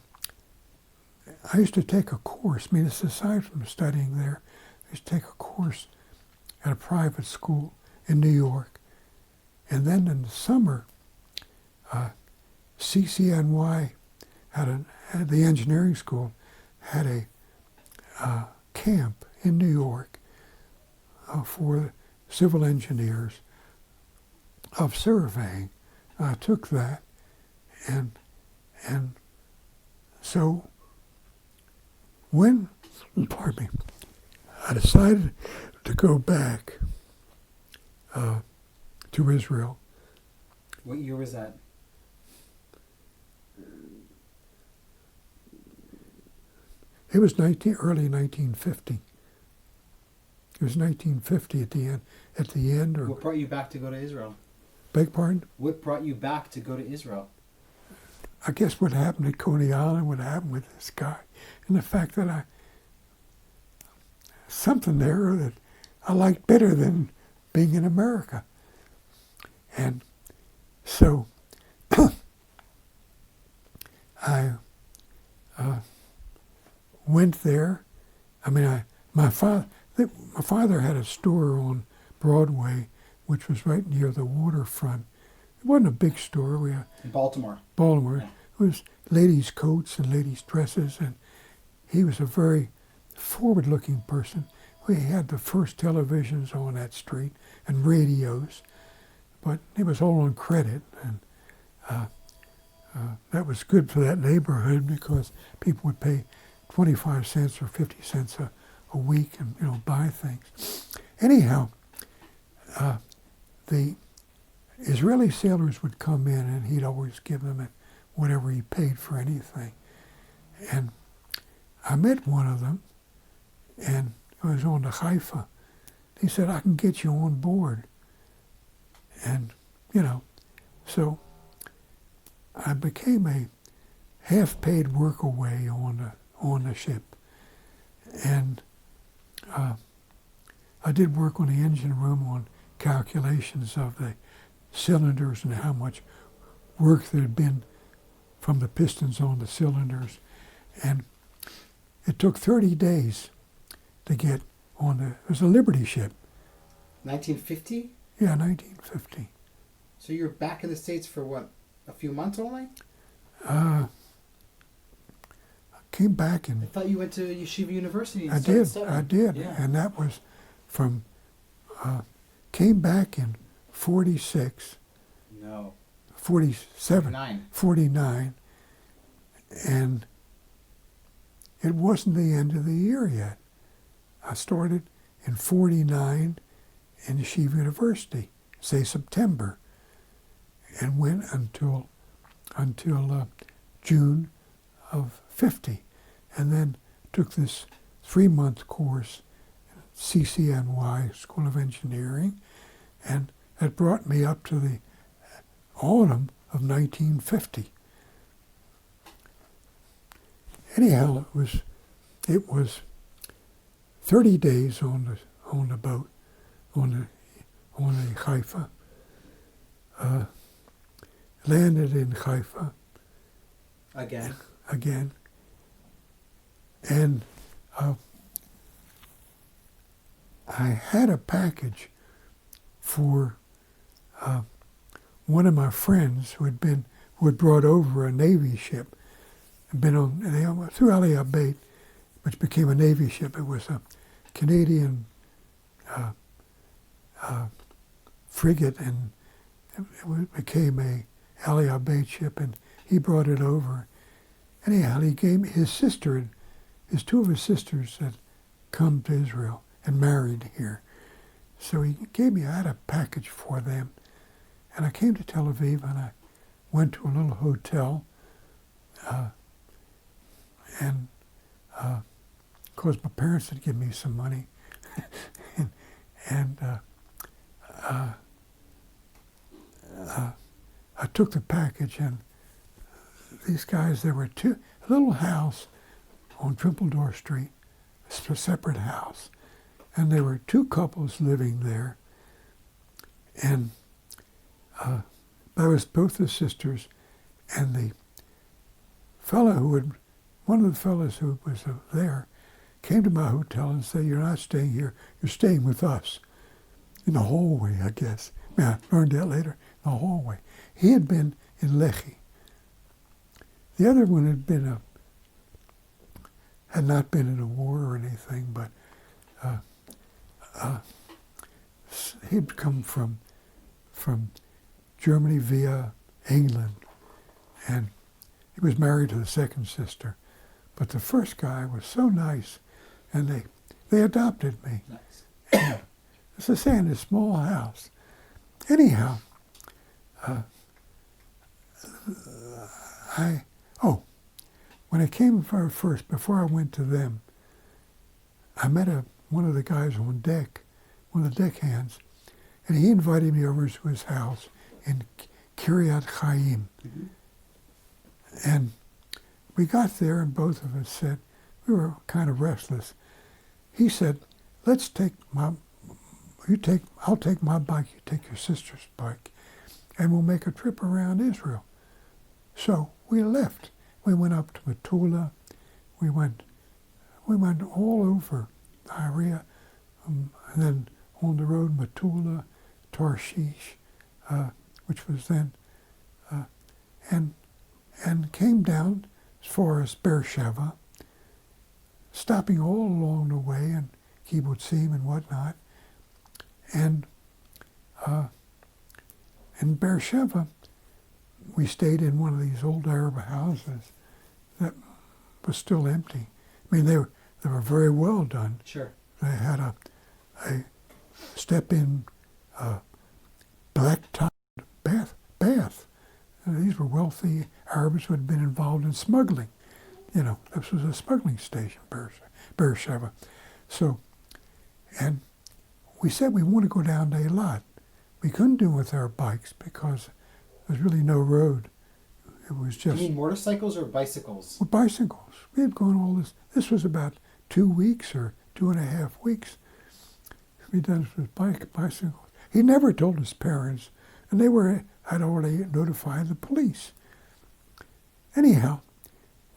used to take a course. I mean, it's aside from studying there, I used to take a course at a private school in New York. And then in the summer, CCNY had the engineering school had a camp in New York for civil engineers of surveying. I took that, and so when, pardon me, I decided to go back to Israel. What year was that? It was early 1950. It was 1950 at the end. Or what brought you back to go to Israel? Beg pardon? What brought you back to go to Israel? I guess what happened at Coney Island, what happened with this guy, and the fact that something there that I liked better than being in America. And so I went there. I mean, my father had a store on Broadway, which was right near the waterfront. It wasn't a big store. We had in Baltimore. Yeah. It was ladies' coats and ladies' dresses, and he was a very forward-looking person. We had the first televisions on that street and radios, but it was all on credit, and that was good for that neighborhood because people would pay 25 cents or 50 cents a week and buy things. Anyhow, the Israeli sailors would come in, and he'd always give them whatever he paid for anything. And I met one of them, and it was on the Haifa. He said, I can get you on board. And, so I became a half-paid workaway on the ship. And I did work on the engine room on calculations of the cylinders and how much work there had been from the pistons on the cylinders. And it took 30 days to get on it was a Liberty ship. 1950? Yeah, 1950. So you were back in the States for what, a few months only? I came back I thought you went to Yeshiva University and I started did, studying. yeah. And that was from, came back in 46. No. 47. 49. And it wasn't the end of the year yet. I started in 49 in Yeshiva University, say September, and went until June of 50, and then took this 3-month course, CCNY, School of Engineering, and it brought me up to the autumn of 1950. Anyhow, it was 30 days on the boat, on the Haifa. Landed in Haifa. Again. And I had a package for one of my friends who had brought over a Navy ship, had been through Aliyah Beit, which became a Navy ship. It was a Canadian frigate, and it became a Ali Abeid ship, and he brought it over. Anyhow, he gave me his sister, two of his sisters had come to Israel and married here. So he gave me, I had a package for them. And I came to Tel Aviv, and I went to a little hotel. And of course, my parents had given me some money. and I took the package, and these guys, there were a little house on Trumpeldor Street, a separate house. And there were two couples living there. And that was both the sisters, and the fellow one of the fellows who was there came to my hotel and said, "You're not staying here, you're staying with us." In the hallway, I guess. I mean, I learned that later, in the hallway. He had been in Lehi. The other one had not been in a war or anything, but he'd come from Germany via England, and he was married to the second sister. But the first guy was so nice, and they adopted me. Nice. As I say, in a small house. Anyhow, when I came first, before I went to them, I met one of the guys on deck, one of the deckhands, and he invited me over to his house in Kiryat Chaim. Mm-hmm. And we got there, and both of us said, we were kind of restless. He said, I'll take my bike, you take your sister's bike, and we'll make a trip around Israel. So we left. We went up to Metula. We went all over the area, and then on the road, Metula, Tarshish, which was then, and came down as far as Beersheba, stopping all along the way in kibbutzim and whatnot. And in Beersheba, we stayed in one of these old Arab houses that was still empty. I mean, they were very well done. Sure. They had a step-in black-tiled bath. And these were wealthy Arabs who had been involved in smuggling. You know, this was a smuggling station, Beersheba. So, and we said we want to go down to Eilat. We couldn't do it with our bikes because there's really no road. It was just... You mean motorcycles or bicycles? Well, bicycles. We had gone all this. This was about 2 weeks or 2.5 weeks. We done this with bicycles. He never told his parents, and had already notified the police. Anyhow,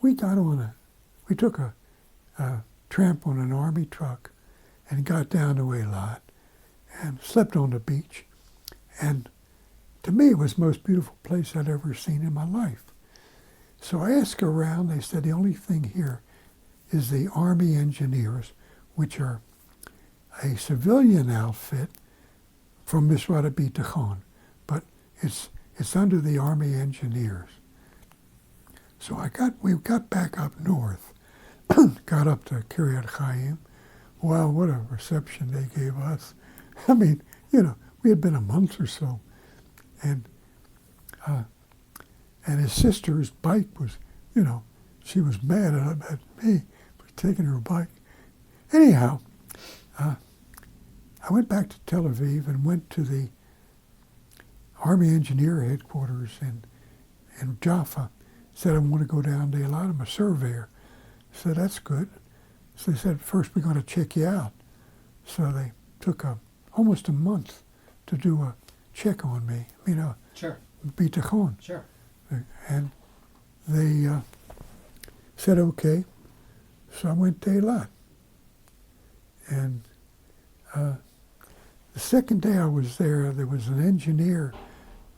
we took a tramp on an army truck and got down to Eilat and slept on the beach. And to me, it was the most beautiful place I'd ever seen in my life. So I asked around. They said the only thing here is the Army Engineers, which are a civilian outfit from Misrad HaBitachon, but it's under the Army Engineers. So we got back up north, got up to Kiryat Chaim. Wow, what a reception they gave us. I mean, we had been a month or so, and his sister's bike was, she was mad at me for taking her bike. Anyhow, I went back to Tel Aviv and went to the Army Engineer headquarters in Jaffa. Said, I want to go down to Eilat. I'm a surveyor. I said, that's good. So they said, first we're going to check you out. So they took almost a month to do a check on me. Sure. Bitachon. Sure. And they said, okay. So I went to Eilat. And the second day I was there was an engineer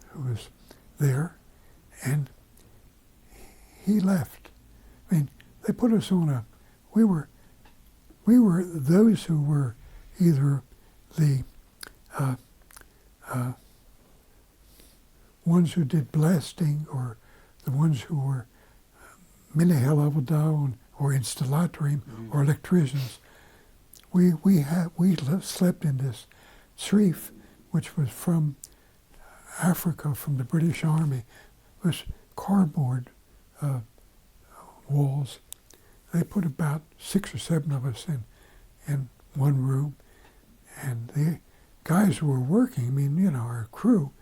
who was there, and he left. I mean, they put us on we were those who were either the ones who did blasting or the ones who were minahel avodah or installatorim or electricians. We slept in this tzrif, which was from Africa, from the British Army. It was cardboard walls. They put about 6 or 7 of us in one room, and the guys who were working, I mean, you know, our crew,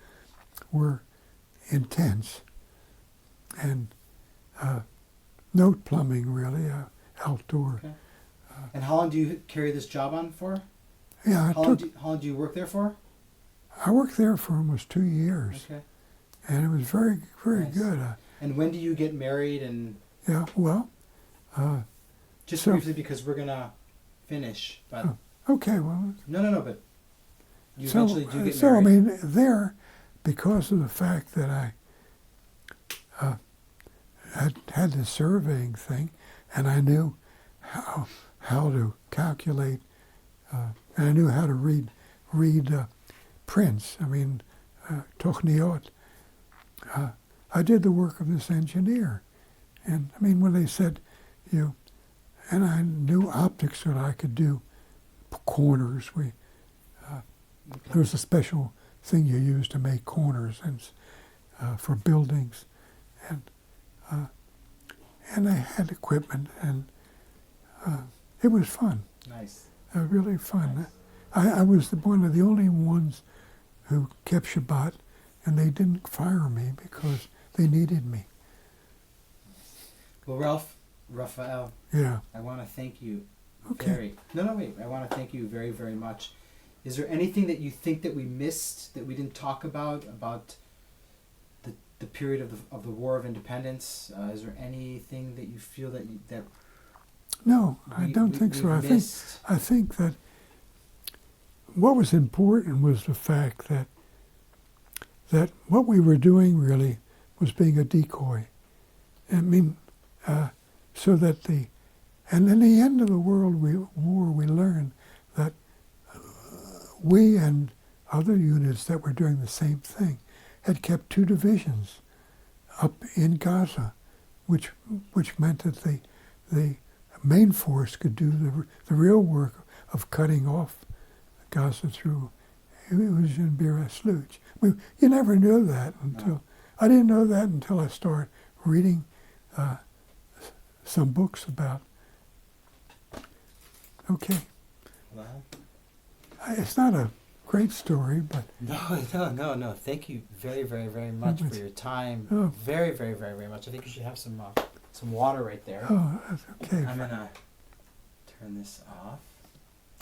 were intense, and no plumbing really, outdoor. Okay. And how long do you carry this job on for? Yeah, How long do you work there for? I worked there for almost 2 years, Okay. and it was very, very Nice. good. And when do you get married? And Yeah, well, just So- briefly, because we're gonna finish. But okay, well, no. But you so, eventually do get so I married. mean, there, because of the fact that I had this surveying thing, and I knew how to calculate, and I knew how to read prints. I mean, tochniot. I did the work of this engineer, and I mean, when they said and I knew optics that I could do corners. There was a special thing you used to make corners and for buildings, and I had equipment, and it was fun. Nice. Really fun. Nice. I was one of the only ones who kept Shabbat, and they didn't fire me because they needed me. Well, Rafael, Yeah. I want to thank you. Okay. Wait. I want to thank you very, very much. Is there anything that you think that we missed, that we didn't talk about the period of the War of Independence? Is there anything that you feel that No, I don't think so. missed? I think that what was important was the fact that what we were doing really was being a decoy. I mean, so that and in the end of the war, we learned that we and other units that were doing the same thing had kept 2 divisions up in Gaza, which meant that the main force could do the real work of cutting off Gaza through. It was in Bir Asluj. You never knew that until I didn't know that until I started reading some books about. Okay, Well, it's not a great story, but no. Thank you very, very, very much for your time. Oh. Very, very, very, very much. I think you should have some water right there. oh, that's okay. I'm gonna turn this off.